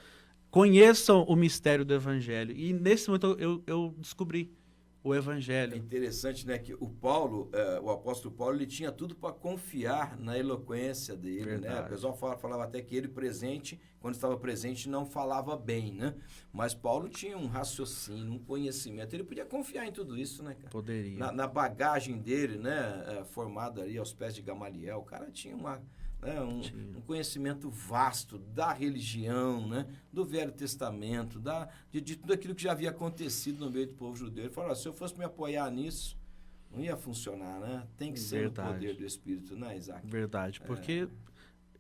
conheçam o mistério do Evangelho. E nesse momento eu descobri o Evangelho. É interessante, né, que o apóstolo Paulo, ele tinha tudo para confiar na eloquência dele, Verdade. né? O pessoal falava até que ele quando estava presente, não falava bem, né? Mas Paulo tinha um raciocínio, um conhecimento, ele podia confiar em tudo isso, né, cara? Poderia. Na bagagem dele, né, formado ali aos pés de Gamaliel, o cara tinha um conhecimento vasto da religião, né, do Velho Testamento, de tudo aquilo que já havia acontecido no meio do povo judeu. Ele falou, se eu fosse me apoiar nisso, não ia funcionar, né? Tem que ser o poder do Espírito, né, Isaac? Verdade, porque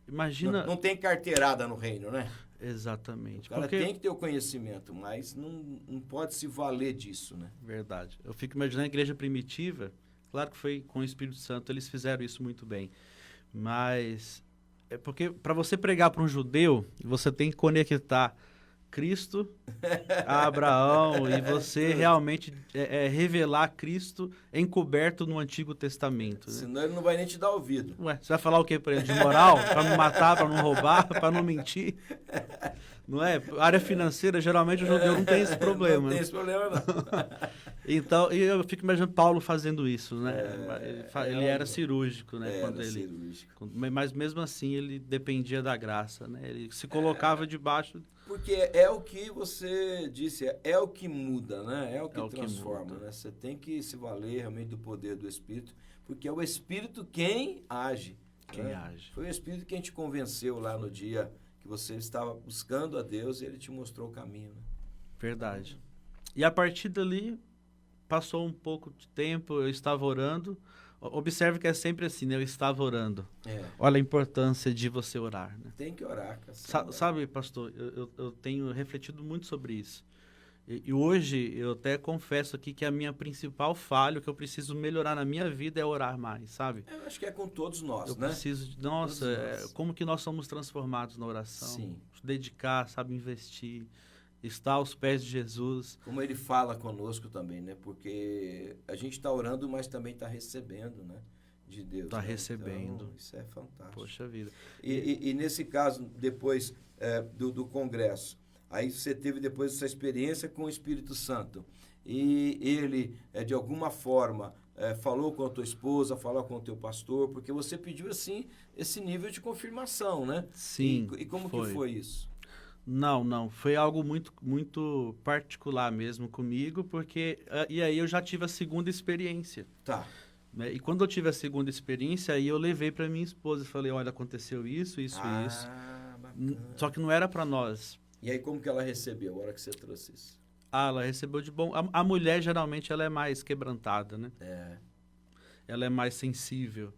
imagina... Não tem carteirada no reino, né? Exatamente. O cara tem que ter o conhecimento, mas não pode se valer disso, né? Verdade. Eu fico imaginando a igreja primitiva, claro que foi com o Espírito Santo, eles fizeram isso muito bem. Mas é porque para você pregar para um judeu, você tem que conectar Cristo a Abraão e você realmente revelar Cristo encoberto no Antigo Testamento. Né? Senão ele não vai nem te dar ouvido. Ué, você vai falar o quê para ele? De moral? Para não matar, para não roubar, para não mentir? Não é? Área financeira, geralmente o judeu não tem esse problema. Não tem esse problema, não. Então, e eu fico imaginando Paulo fazendo isso, né? Ele era cirúrgico, né? Cirúrgico. Mas mesmo assim ele dependia da graça, né? Ele se colocava debaixo... Porque é o que você disse, é o que muda, né? É o que transforma, né? Você tem que se valer realmente do poder do Espírito, porque é o Espírito quem age. Foi o Espírito quem te convenceu lá no dia que você estava buscando a Deus e ele te mostrou o caminho, né? Verdade. E a partir dali, passou um pouco de tempo, eu estava orando. Observe que é sempre assim, né? Eu estava orando. Olha a importância de você orar, né? Tem que orar. Sabe, pastor, eu tenho refletido muito sobre isso. E hoje eu até confesso aqui que a minha principal falha, o que eu preciso melhorar na minha vida é orar mais, sabe? Eu acho que é com todos nós, né? Eu preciso de... como que nós somos transformados na oração. Sim. Dedicar, sabe, investir, estar aos pés de Jesus. Como ele fala conosco também, né? Porque a gente está orando, mas também está recebendo, né? De Deus. Está né? recebendo. Então, isso é fantástico. Poxa vida. E nesse caso, depois do congresso, aí você teve depois essa experiência com o Espírito Santo. E ele, de alguma forma, falou com a tua esposa, falou com o teu pastor, porque você pediu, assim, esse nível de confirmação, né? Sim. E como que foi isso? Não. Foi algo muito, muito particular mesmo comigo, porque... E aí eu já tive a segunda experiência. Tá. E quando eu tive a segunda experiência, aí eu levei para minha esposa e falei, olha, aconteceu isso. Bacana. Só que não era para nós. E aí como que ela recebeu a hora que você trouxe isso? Ela recebeu de bom. A mulher, geralmente, ela é mais quebrantada, né? Ela é mais sensível.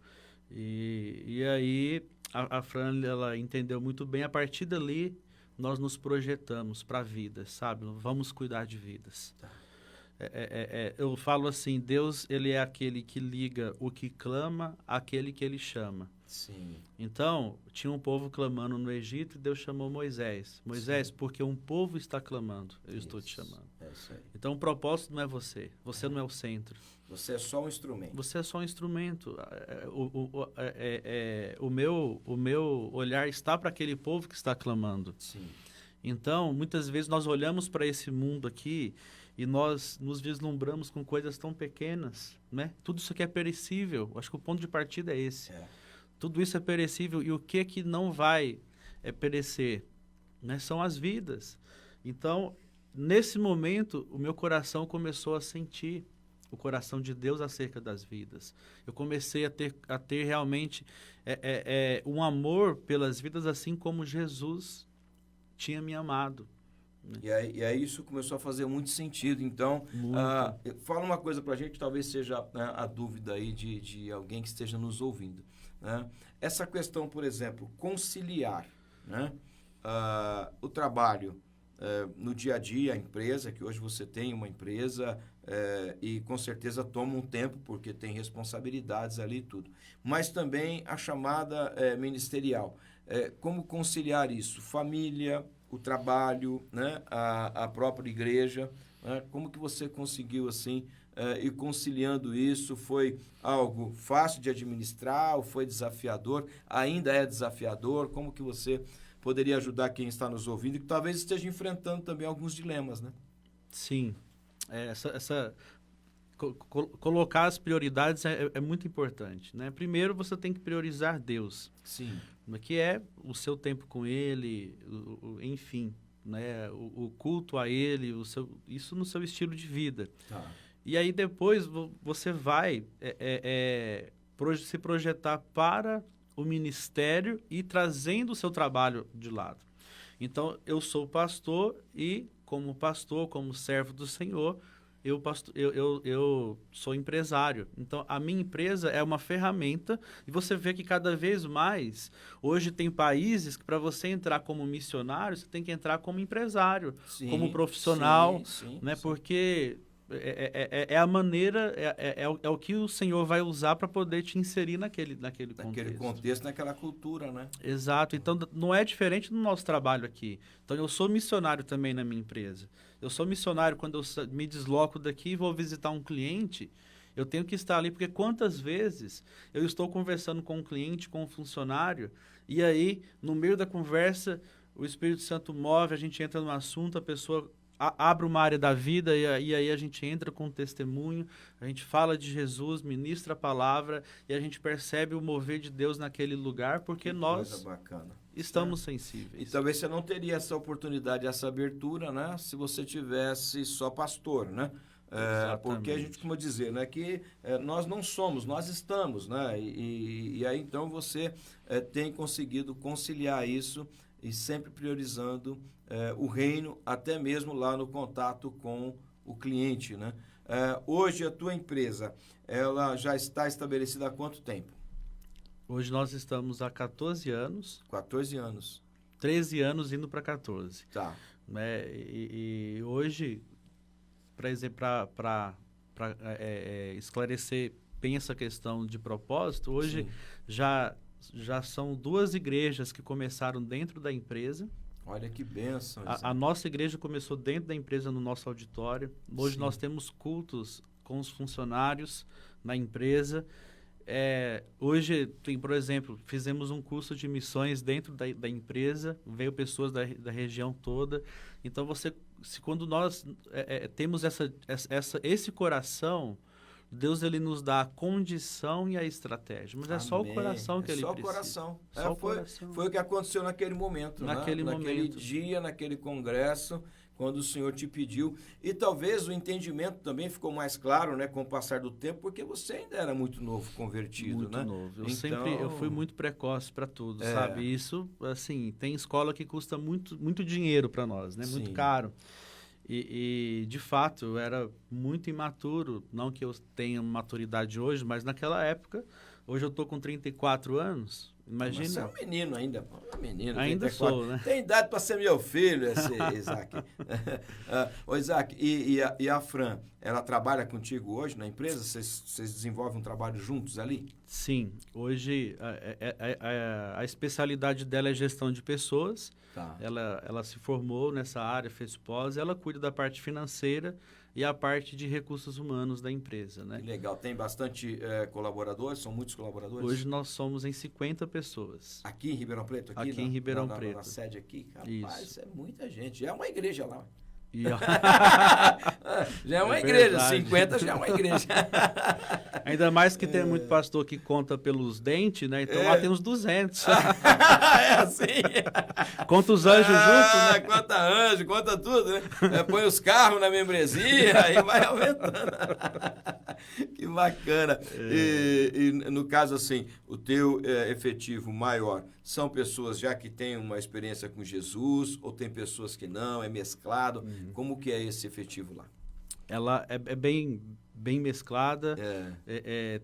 E aí, a Fran, ela entendeu muito bem. A partir dali, nós nos projetamos para a vida, sabe? Vamos cuidar de vidas. Tá. Eu falo assim, Deus, ele é aquele que liga o que clama àquele que ele chama. Sim. Então, tinha um povo clamando no Egito e Deus chamou Moisés. Moisés, sim, porque um povo está clamando, eu estou te chamando. É isso aí. Então, o propósito não é você não é o centro. Você é só um instrumento. Você é só um instrumento. O meu olhar está para aquele povo que está clamando. Sim. Então, muitas vezes nós olhamos para esse mundo aqui e nós nos vislumbramos com coisas tão pequenas, né? Tudo isso aqui é perecível. Acho que o ponto de partida é esse. Tudo isso é perecível e o que não vai perecer, né? São as vidas. Então, nesse momento, o meu coração começou a sentir o coração de Deus acerca das vidas. Eu comecei a ter realmente um amor pelas vidas, assim como Jesus tinha me amado. Né? E aí isso começou a fazer muito sentido. Então, fala uma coisa para a gente, talvez seja, né, a dúvida aí de alguém que esteja nos ouvindo. Né? Essa questão, por exemplo, conciliar, né, o trabalho no dia a dia, a empresa, que hoje você tem uma empresa e com certeza toma um tempo, porque tem responsabilidades ali e tudo. Mas também a chamada ministerial. Como conciliar isso? Família, o trabalho, né, a própria igreja, né? Como que você conseguiu assim ir conciliando isso? Foi algo fácil de administrar ou foi desafiador? Ainda é desafiador? Como que você poderia ajudar quem está nos ouvindo e que talvez esteja enfrentando também alguns dilemas, né? Sim. Colocar as prioridades é muito importante, né? Primeiro, você tem que priorizar Deus. Sim. Que é o seu tempo com Ele, enfim, né? O culto a Ele, isso no seu estilo de vida. Tá. E aí depois você vai se projetar para o ministério e trazendo o seu trabalho de lado. Então, eu sou pastor e, como servo do Senhor, eu sou empresário. Então, a minha empresa é uma ferramenta e você vê que cada vez mais, hoje tem países que para você entrar como missionário, você tem que entrar como empresário, sim, como profissional, sim, né? Sim. Porque é a maneira, é o que o Senhor vai usar para poder te inserir naquele contexto. Naquele contexto, naquela cultura, né? Exato. Então, não é diferente do nosso trabalho aqui. Então, eu sou missionário também na minha empresa. Eu sou missionário quando eu me desloco daqui e vou visitar um cliente, eu tenho que estar ali, porque quantas vezes eu estou conversando com um cliente, com um funcionário, e aí, no meio da conversa, o Espírito Santo move, a gente entra no assunto, a pessoa abre uma área da vida e aí a gente entra com um testemunho, a gente fala de Jesus, ministra a palavra e a gente percebe o mover de Deus naquele lugar, porque nós estamos sensíveis. E talvez você não teria essa oportunidade, essa abertura, né, se você tivesse só pastor, né? Porque a gente, como dizer, né, que nós não somos, nós estamos, né? E aí então você tem conseguido conciliar isso e sempre priorizando o reino, até mesmo lá no contato com o cliente, né? Hoje a tua empresa, ela já está estabelecida há quanto tempo? Hoje nós estamos há 14 anos. 14 anos. 13 anos indo para 14. Tá. Né? E hoje, para esclarecer bem essa questão de propósito, hoje já são 2 igrejas que começaram dentro da empresa. Olha que bênção. A nossa igreja começou dentro da empresa, no nosso auditório. Hoje nós temos cultos com os funcionários na empresa. Hoje, por exemplo, fizemos um curso de missões dentro da empresa, veio pessoas da região toda. Então, quando nós temos esse coração, Deus ele nos dá a condição e a estratégia, mas é só o coração que ele precisa. Só o coração. Foi o que aconteceu naquele momento, naquele dia, naquele congresso, quando o Senhor te pediu. E talvez o entendimento também ficou mais claro, né, com o passar do tempo, porque você ainda era muito novo convertido, muito né? Novo. Eu fui muito precoce para tudo, sabe? Isso, assim, tem escola que custa muito dinheiro para nós, né? Muito caro. E, de fato, eu era muito imaturo. Não que eu tenha maturidade hoje, mas naquela época, hoje eu estou com 34 anos. Imagina. Você é um menino ainda. Ainda 34. Sou, né? Tem idade para ser meu filho, esse Isaac. Ô, Isaac, e a Fran, ela trabalha contigo hoje na empresa? Vocês desenvolvem um trabalho juntos ali? Sim. Hoje, a especialidade dela é gestão de pessoas. Tá. Ela se formou nessa área, fez pós, ela cuida da parte financeira e a parte de recursos humanos da empresa, né? Que legal. Tem bastante colaboradores? São muitos colaboradores? Hoje nós somos em 50 pessoas. Aqui em Ribeirão Preto? Aqui em Ribeirão Preto. Na sede aqui? Rapaz, isso é muita gente. É uma igreja lá. E, ó, Já é uma É igreja, verdade. 50 já é uma igreja. ainda mais que tem muito pastor que conta pelos dentes, né? Então lá tem uns 200. É assim. Conta os anjos juntos, né? Conta anjo, conta tudo, né? Põe os carros na membresia e vai aumentando. Que bacana. E no caso, assim, o teu efetivo maior são pessoas já que têm uma experiência com Jesus ou tem pessoas que não, é mesclado? Como que é esse efetivo lá? Ela é bem mesclada.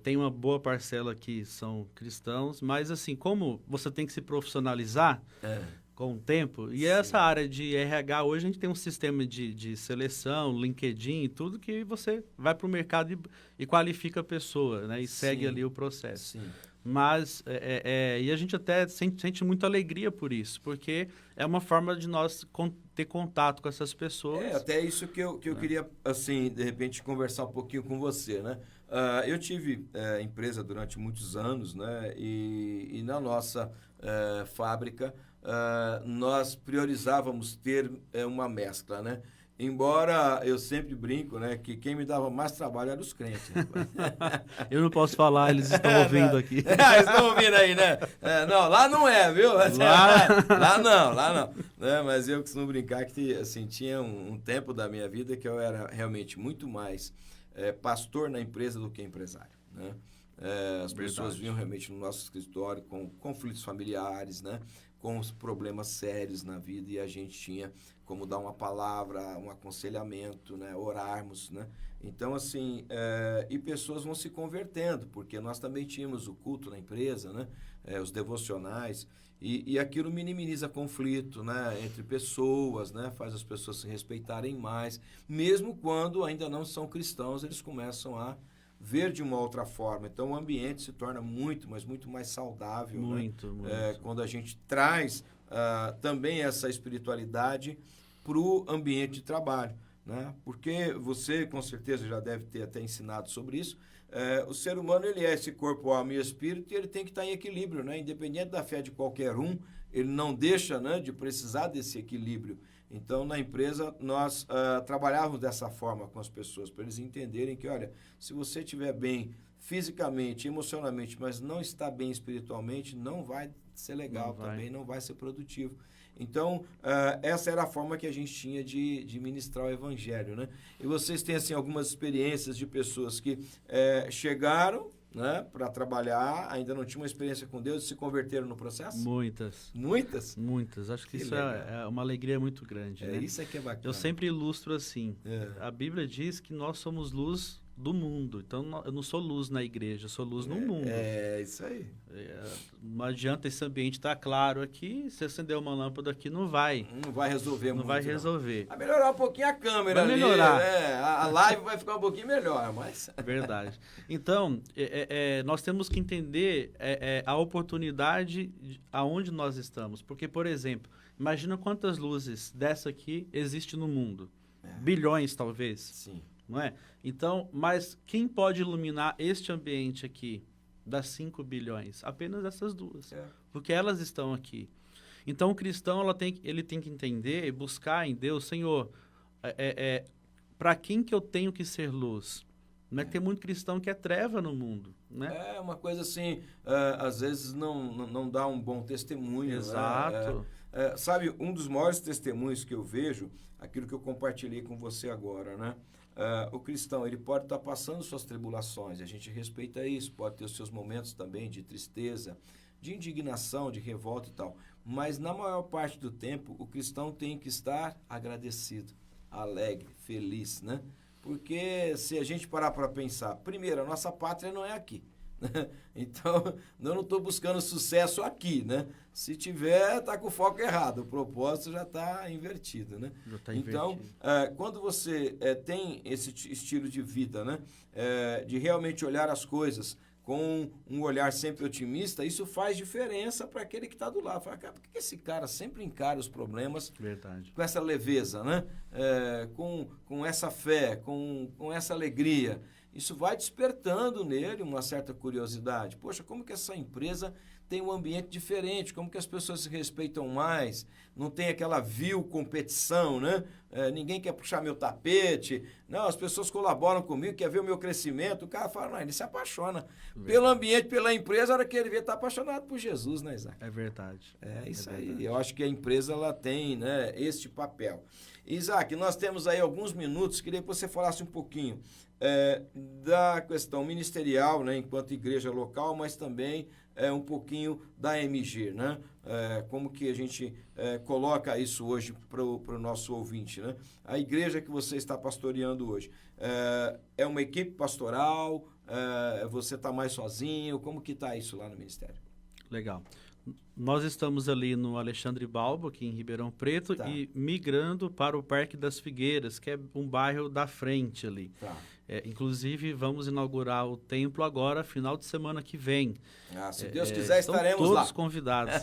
Tem uma boa parcela que são cristãos, mas assim, como você tem que se profissionalizar com o tempo, e essa área de RH hoje a gente tem um sistema de seleção, LinkedIn e tudo, que você vai para o mercado e qualifica a pessoa, né? E segue ali o processo. Sim. Mas, e a gente até sente muita alegria por isso, porque é uma forma de nós ter contato com essas pessoas. Até isso que eu queria, assim, de repente, conversar um pouquinho com você, né? Eu tive empresa durante muitos anos, né? E na nossa fábrica, nós priorizávamos ter uma mescla, né? Embora eu sempre brinco, né, que quem me dava mais trabalho eram os crentes. Eu não posso falar, eles estão ouvindo aqui. Eles estão ouvindo aí, né? Não, lá não é, viu? Lá não. Né? Mas eu costumo brincar que, assim, tinha um tempo da minha vida que eu era realmente muito mais pastor na empresa do que empresário, né? As pessoas vinham realmente no nosso escritório com conflitos familiares, né? Com os problemas sérios na vida, e a gente tinha como dar uma palavra, um aconselhamento, né? Orarmos, né? Então, assim, e pessoas vão se convertendo, porque nós também tínhamos o culto na empresa, né? Os devocionais, e aquilo minimiza conflito, né? Entre pessoas, né? Faz as pessoas se respeitarem mais, mesmo quando ainda não são cristãos, eles começam a ver de uma outra forma. Então, o ambiente se torna muito, mas muito mais saudável. Muito. Quando a gente traz também essa espiritualidade para o ambiente de trabalho, né? Porque você, com certeza, já deve ter até ensinado sobre isso. O ser humano, ele é esse corpo, alma e espírito, e ele tem que estar em equilíbrio, né? Independente da fé de qualquer um, ele não deixa, né, de precisar desse equilíbrio. Então, na empresa, nós trabalhávamos dessa forma com as pessoas, para eles entenderem que, olha, se você estiver bem fisicamente, emocionalmente, mas não está bem espiritualmente, não vai ser legal também, não vai ser produtivo. Então, essa era a forma que a gente tinha de ministrar o evangelho, né? E vocês têm, assim, algumas experiências de pessoas que chegaram, né, para trabalhar, ainda não tinham uma experiência com Deus e se converteram no processo? Muitas. Muitas? Muitas. Acho que isso é uma alegria muito grande. Né? Isso é que é bacana. Eu sempre ilustro assim. A Bíblia diz que nós somos luz do mundo. Então, eu não sou luz na igreja, eu sou luz no mundo. Isso aí. Não adianta esse ambiente estar claro aqui, se acender uma lâmpada aqui, não vai. Não vai resolver muito. Não vai resolver. Vai melhorar um pouquinho a câmera vai ali. Melhorar. A live vai ficar um pouquinho melhor, mas... Verdade. Então, nós temos que entender a oportunidade aonde nós estamos. Porque, por exemplo, imagina quantas luzes dessa aqui existem no mundo. Bilhões, talvez. Sim. Não é? Então, mas quem pode iluminar este ambiente aqui das 5 bilhões? Apenas essas duas. Porque elas estão aqui. Então, o cristão ele tem que entender e buscar em Deus, Senhor, para quem que eu tenho que ser luz? Não é que tem muito cristão que é treva no mundo, né? É uma coisa assim, às vezes não dá um bom testemunho. Exato. Sabe, um dos maiores testemunhos que eu vejo, aquilo que eu compartilhei com você agora, né? O cristão, ele pode estar passando suas tribulações, a gente respeita isso, pode ter os seus momentos também de tristeza, de indignação, de revolta e tal, mas na maior parte do tempo, o cristão tem que estar agradecido, alegre, feliz, né? Porque se a gente parar para pensar, primeiro, a nossa pátria não é aqui, né? Então, eu não estou buscando sucesso aqui, né? Se tiver, está com o foco errado, o propósito já está invertido, né? Já tá então, invertido. quando você tem esse estilo de vida, né? De realmente olhar as coisas com um olhar sempre otimista, isso faz diferença para aquele que está do lado. Fala, cara, por que esse cara sempre encara os problemas com essa leveza, né? Com essa fé, com essa alegria? Isso vai despertando nele uma certa curiosidade. Poxa, como que essa empresa tem um ambiente diferente, como que as pessoas se respeitam mais, não tem aquela vil competição, né? Ninguém quer puxar meu tapete, não, as pessoas colaboram comigo, quer ver o meu crescimento, o cara fala, não, ele se apaixona pelo ambiente, pela empresa, a hora que ele vê, tá apaixonado por Jesus, né, Isaac? É verdade. É isso É aí, verdade. eu acho que a empresa, ela tem, né, este papel. Isaac, nós temos aí alguns minutos, queria que você falasse um pouquinho da questão ministerial, né, enquanto igreja local, mas também um pouquinho da MG, né? Como que a gente coloca isso hoje para o nosso ouvinte, né? A igreja que você está pastoreando hoje é uma equipe pastoral? Você está mais sozinho? Como que está isso lá no ministério? Legal. Nós estamos ali no Alexandre Balbo, aqui em Ribeirão Preto, Tá. e migrando para o Parque das Figueiras, que é um bairro da frente ali. Tá. Inclusive, vamos inaugurar o templo agora, final de semana que vem. Se Deus quiser, estaremos todos lá. Todos convidados.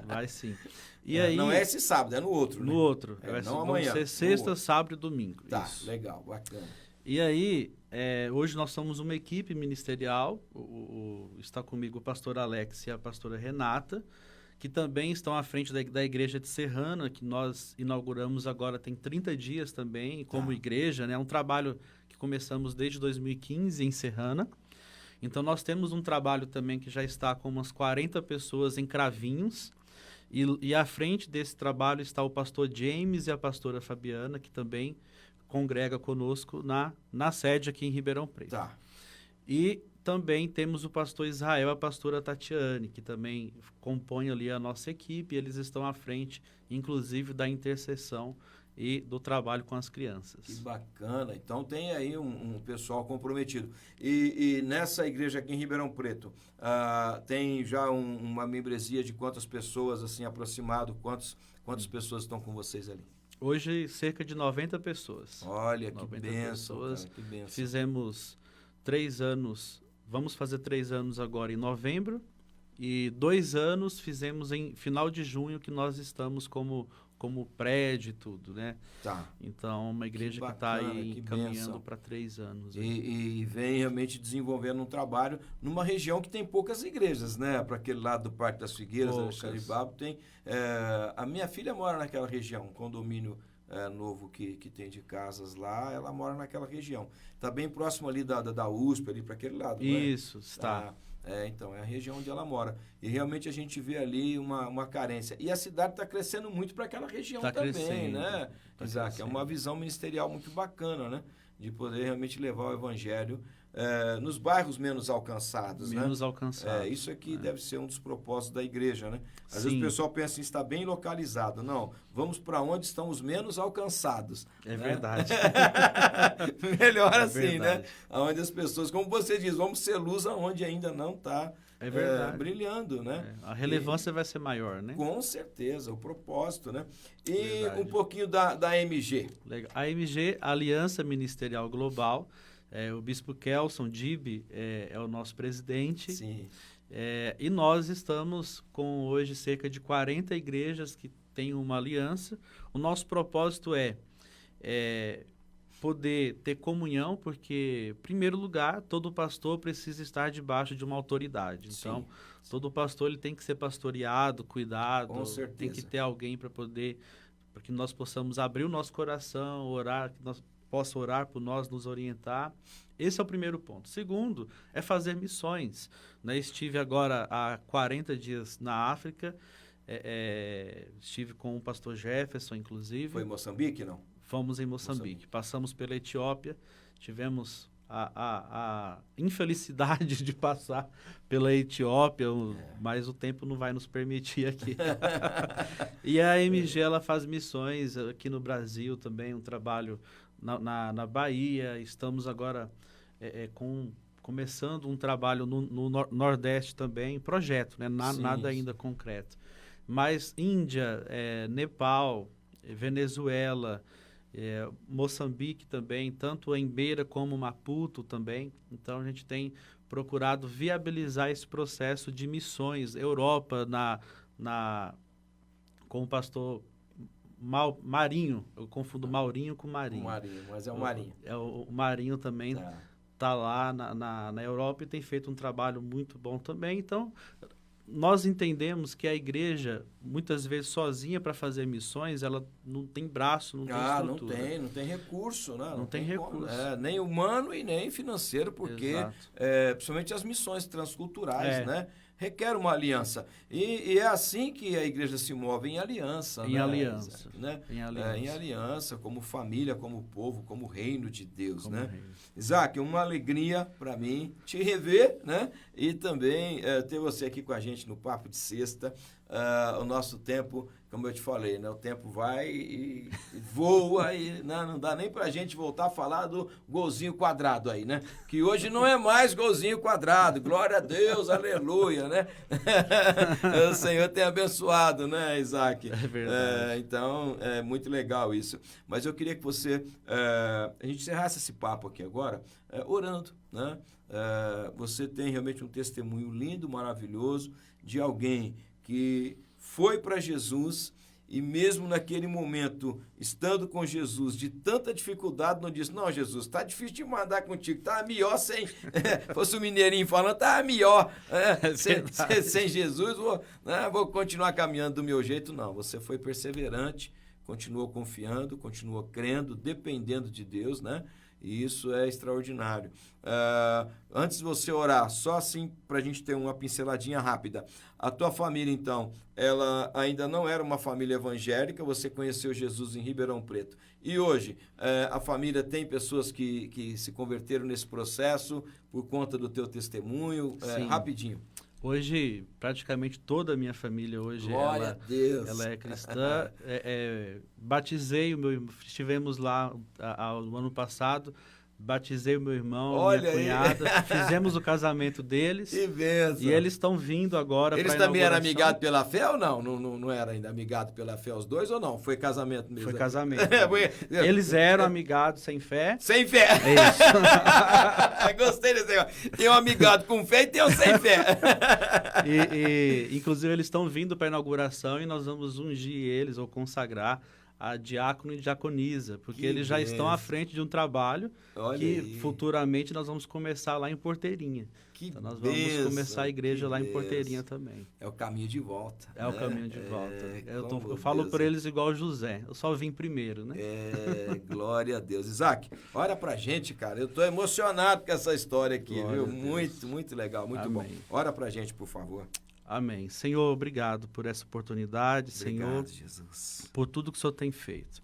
Vai sim. E não é esse sábado, é no outro, no né? outro. Não Vão amanhã. ser sexta, sábado e domingo. Tá, Isso. legal, bacana. E aí, hoje nós somos uma equipe ministerial, está comigo o pastor Alex e a pastora Renata, que também estão à frente da igreja de Serrana, que nós inauguramos agora, tem 30 dias também, como igreja, né? É um trabalho que começamos desde 2015 em Serrana. Então, nós temos um trabalho também que já está com umas 40 pessoas em Cravinhos, e à frente desse trabalho está o pastor James e a pastora Fabiana, que também congrega conosco na sede aqui em Ribeirão Preto. Tá. E também temos o pastor Israel e a pastora Tatiane, que também compõem ali a nossa equipe. Eles estão à frente, inclusive, da intercessão e do trabalho com as crianças. Que bacana. Então tem aí um pessoal comprometido. E nessa igreja aqui em Ribeirão Preto, tem já uma membresia de quantas pessoas, assim, aproximado? Quantas pessoas estão com vocês ali? Hoje, cerca de 90 pessoas. Olha, que 90 bênção, pessoas. cara, que bênção. Fizemos 3 anos, vamos fazer 3 anos agora em novembro, e 2 anos fizemos em final de junho, que nós estamos como prédio e tudo, né? Tá. Então, uma igreja que está aí caminhando para 3 anos. E vem realmente desenvolvendo um trabalho numa região que tem poucas igrejas, né? Para aquele lado do Parque das Figueiras, Alexandre Balbo, tem... a minha filha mora naquela região, um condomínio novo que tem de casas lá, ela mora naquela região. Está bem próximo ali da USP, ali para aquele lado, Isso, não é? está. Então, é a região onde ela mora. E realmente a gente vê ali uma carência. E a cidade está crescendo muito para aquela região também, crescendo, né? Isaac, crescendo. é uma visão ministerial muito bacana, né? De poder realmente levar o evangelho nos bairros menos alcançados, Menos alcançados. Isso aqui deve ser um dos propósitos da igreja, né? Às Sim. vezes o pessoal pensa em estar bem localizado. Não, vamos para onde estão os menos alcançados. É né? verdade. Melhor É assim, verdade. né? Onde as pessoas, como você diz, vamos ser luz aonde ainda não está brilhando, né? A relevância vai ser maior, né? Com certeza, o propósito, né? E Verdade. um pouquinho da MG. Legal. A MG, Aliança Ministerial Global, o bispo Kelson Dib é o nosso presidente. Sim. E nós estamos com hoje cerca de 40 igrejas que têm uma aliança. O nosso propósito é poder ter comunhão, porque, em primeiro lugar, todo pastor precisa estar debaixo de uma autoridade. Então, todo pastor ele tem que ser pastoreado, cuidado. Com certeza. Tem que ter alguém para que nós possamos abrir o nosso coração, orar, que nós possa orar por nós, nos orientar. Esse é o primeiro ponto. Segundo, é fazer missões. Né? Estive agora há 40 dias na África, estive com o pastor Jefferson, inclusive. Foi em Moçambique, não? Fomos em Moçambique. Passamos pela Etiópia, tivemos a infelicidade de passar pela Etiópia, mas o tempo não vai nos permitir aqui. E a MG ela faz missões aqui no Brasil também, um trabalho na Bahia. Estamos agora começando um trabalho no Nordeste também, projeto, né? Nada ainda concreto. Mas Índia, Nepal, Venezuela, Moçambique também, tanto em Beira como Maputo também. Então, a gente tem procurado viabilizar esse processo de missões. Europa, com o pastor Marinho, eu confundo Maurinho com Marinho. O Marinho, mas é o Marinho. O Marinho também está lá na Europa e tem feito um trabalho muito bom também. Então, nós entendemos que a igreja, muitas vezes sozinha para fazer missões, ela não tem braço, não tem estrutura. Não tem recurso, né? Não tem recurso. Nem humano e nem financeiro, porque principalmente as missões transculturais, né? Requer uma aliança. E é assim que a igreja se move, em aliança. Em aliança. Né? Em aliança. Em aliança, como família, como povo, como reino de Deus, como né? Reino. Isaac, uma alegria para mim te rever, né? E também ter você aqui com a gente no Papo de Sexta. O nosso tempo, como eu te falei, né? O tempo vai e voa e não dá nem pra gente voltar a falar do golzinho quadrado aí, né? Que hoje não é mais golzinho quadrado, glória a Deus, aleluia, né? O Senhor tem abençoado, né, Isaac? É verdade. Então, é muito legal isso. Mas eu queria que você, a gente encerrasse esse papo aqui agora, orando, né? Você tem realmente um testemunho lindo, maravilhoso, de alguém que foi para Jesus e mesmo naquele momento, estando com Jesus, de tanta dificuldade, não disse, não, Jesus, tá difícil de mandar contigo, tá melhor sem, fosse o mineirinho falando, tá melhor, sem Jesus, vou continuar caminhando do meu jeito. Não, você foi perseverante, continuou confiando, continuou crendo, dependendo de Deus, né? E isso é extraordinário. Antes de você orar, só assim para a gente ter uma pinceladinha rápida. A tua família, então, ela ainda não era uma família evangélica, você conheceu Jesus em Ribeirão Preto. E hoje, a família tem pessoas que se converteram nesse processo por conta do teu testemunho? Rapidinho. Hoje, praticamente toda a minha família hoje Glória a Deus. Ela é cristã. Batizei estivemos lá no ano passado, batizei o meu irmão, olha minha cunhada, fizemos o casamento deles. Que bênção. E eles estão vindo agora para Eles também eram amigados pela fé ou não? Não era ainda amigado pela fé os dois ou não? Foi casamento mesmo? Foi casamento. Eles eram amigados sem fé. Sem fé. É isso. Gostei desse negócio. Tem um amigado com fé e tem um sem fé. Inclusive, eles estão vindo para a inauguração e nós vamos ungir eles ou consagrar a diácono e diaconisa, porque eles já estão à frente de um trabalho futuramente nós vamos começar lá em Porteirinha. Então nós vamos começar a igreja lá em Porteirinha também. É o caminho de volta. É o caminho de volta. Eu falo por eles igual José, eu só vim primeiro, né? Glória a Deus. Isaac, olha pra gente, cara, eu tô emocionado com essa história aqui, viu? Muito, muito legal, muito bom. Ora pra gente, por favor. Amém. Senhor, obrigado por essa oportunidade, obrigado, Senhor, Jesus, por tudo que o Senhor tem feito.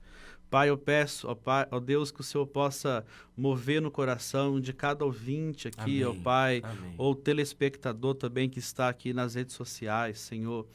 Pai, eu peço, ó Deus, que o Senhor possa mover no coração de cada ouvinte aqui, ó Pai, ou telespectador também que está aqui nas redes sociais, Senhor.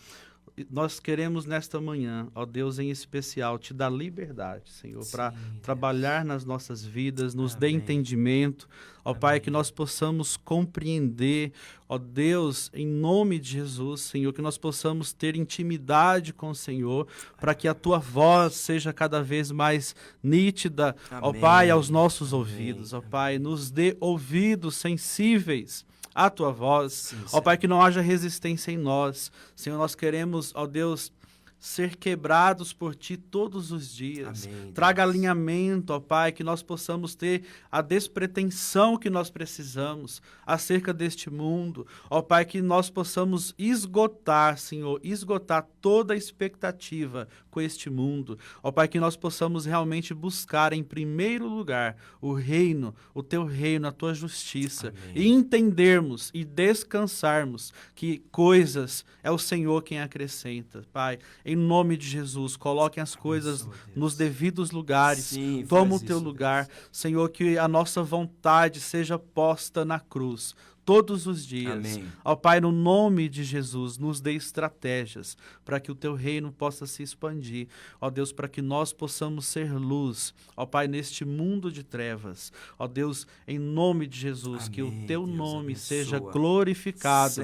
Nós queremos nesta manhã, ó Deus, em especial, te dar liberdade, Senhor, para trabalhar nas nossas vidas, nos dê entendimento, ó Pai, que nós possamos compreender, ó Deus, em nome de Jesus, Senhor, que nós possamos ter intimidade com o Senhor, para que a Tua voz seja cada vez mais nítida, ó Pai, aos nossos ouvidos, ó Pai, nos dê ouvidos sensíveis a Tua voz, ó Pai, que não haja resistência em nós. Senhor, nós queremos, ó Deus, ser quebrados por Ti todos os dias. Traga alinhamento, ó Pai, que nós possamos ter a despretensão que nós precisamos acerca deste mundo. Ó Pai, que nós possamos esgotar, Senhor, esgotar toda a expectativa com este mundo. Ó Pai, que nós possamos realmente buscar em primeiro lugar o reino, o Teu reino, a Tua justiça. E entendermos e descansarmos que coisas é o Senhor quem acrescenta. Pai, em nome de Jesus, coloquem as coisas nos devidos lugares. Toma o Teu lugar. Senhor, que a nossa vontade seja posta na cruz todos os dias. Ó Pai, no nome de Jesus, nos dê estratégias para que o Teu reino possa se expandir. Ó Deus, para que nós possamos ser luz, ó Pai, neste mundo de trevas. Ó Deus, em nome de Jesus, que o Teu nome seja glorificado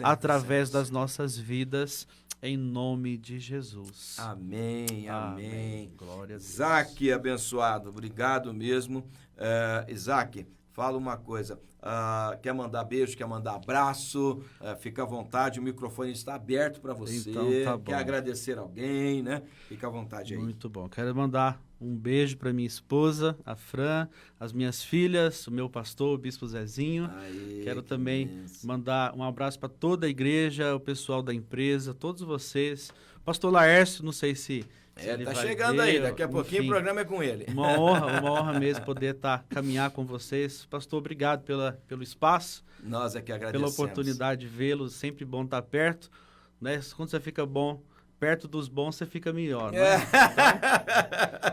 através das nossas vidas. Em nome de Jesus. Amém, amém. Glória a Deus. Isaac, abençoado. Obrigado mesmo. Isaac, fala uma coisa. Quer mandar beijo, quer mandar abraço? Fica à vontade, o microfone está aberto para você. Então, tá bom. Quer agradecer alguém, né? Fica à vontade aí. Muito bom. Quero mandar Um beijo para minha esposa, a Fran, as minhas filhas, o meu pastor, o Bispo Zezinho. Aê, Quero que também benção. mandar um abraço para toda a igreja, o pessoal da empresa, todos vocês. Pastor Laércio, não sei se ele Tá vai chegando ver, aí, daqui a pouquinho o enfim. programa é com ele. Uma honra mesmo poder caminhar com vocês. Pastor, obrigado pelo espaço, Nós é que pela agradecemos. oportunidade de vê-lo. Sempre bom estar perto, né? Quando você fica bom, perto dos bons, você fica melhor, né?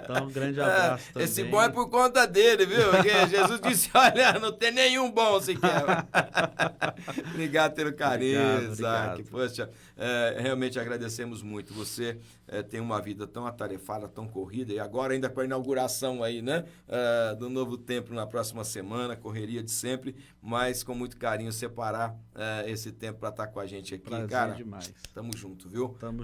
Então, um grande abraço também. Esse bom é por conta dele, viu? Porque Jesus disse, olha, não tem nenhum bom sequer. Obrigado pelo carinho, Obrigado, Isaac. obrigado. Poxa, realmente agradecemos muito. Você tem uma vida tão atarefada, tão corrida, e agora ainda com a inauguração aí, né? Do novo templo na próxima semana, correria de sempre, mas com muito carinho separar esse tempo para estar com a gente aqui. Prazer Cara, demais. tamo junto, viu? Tamo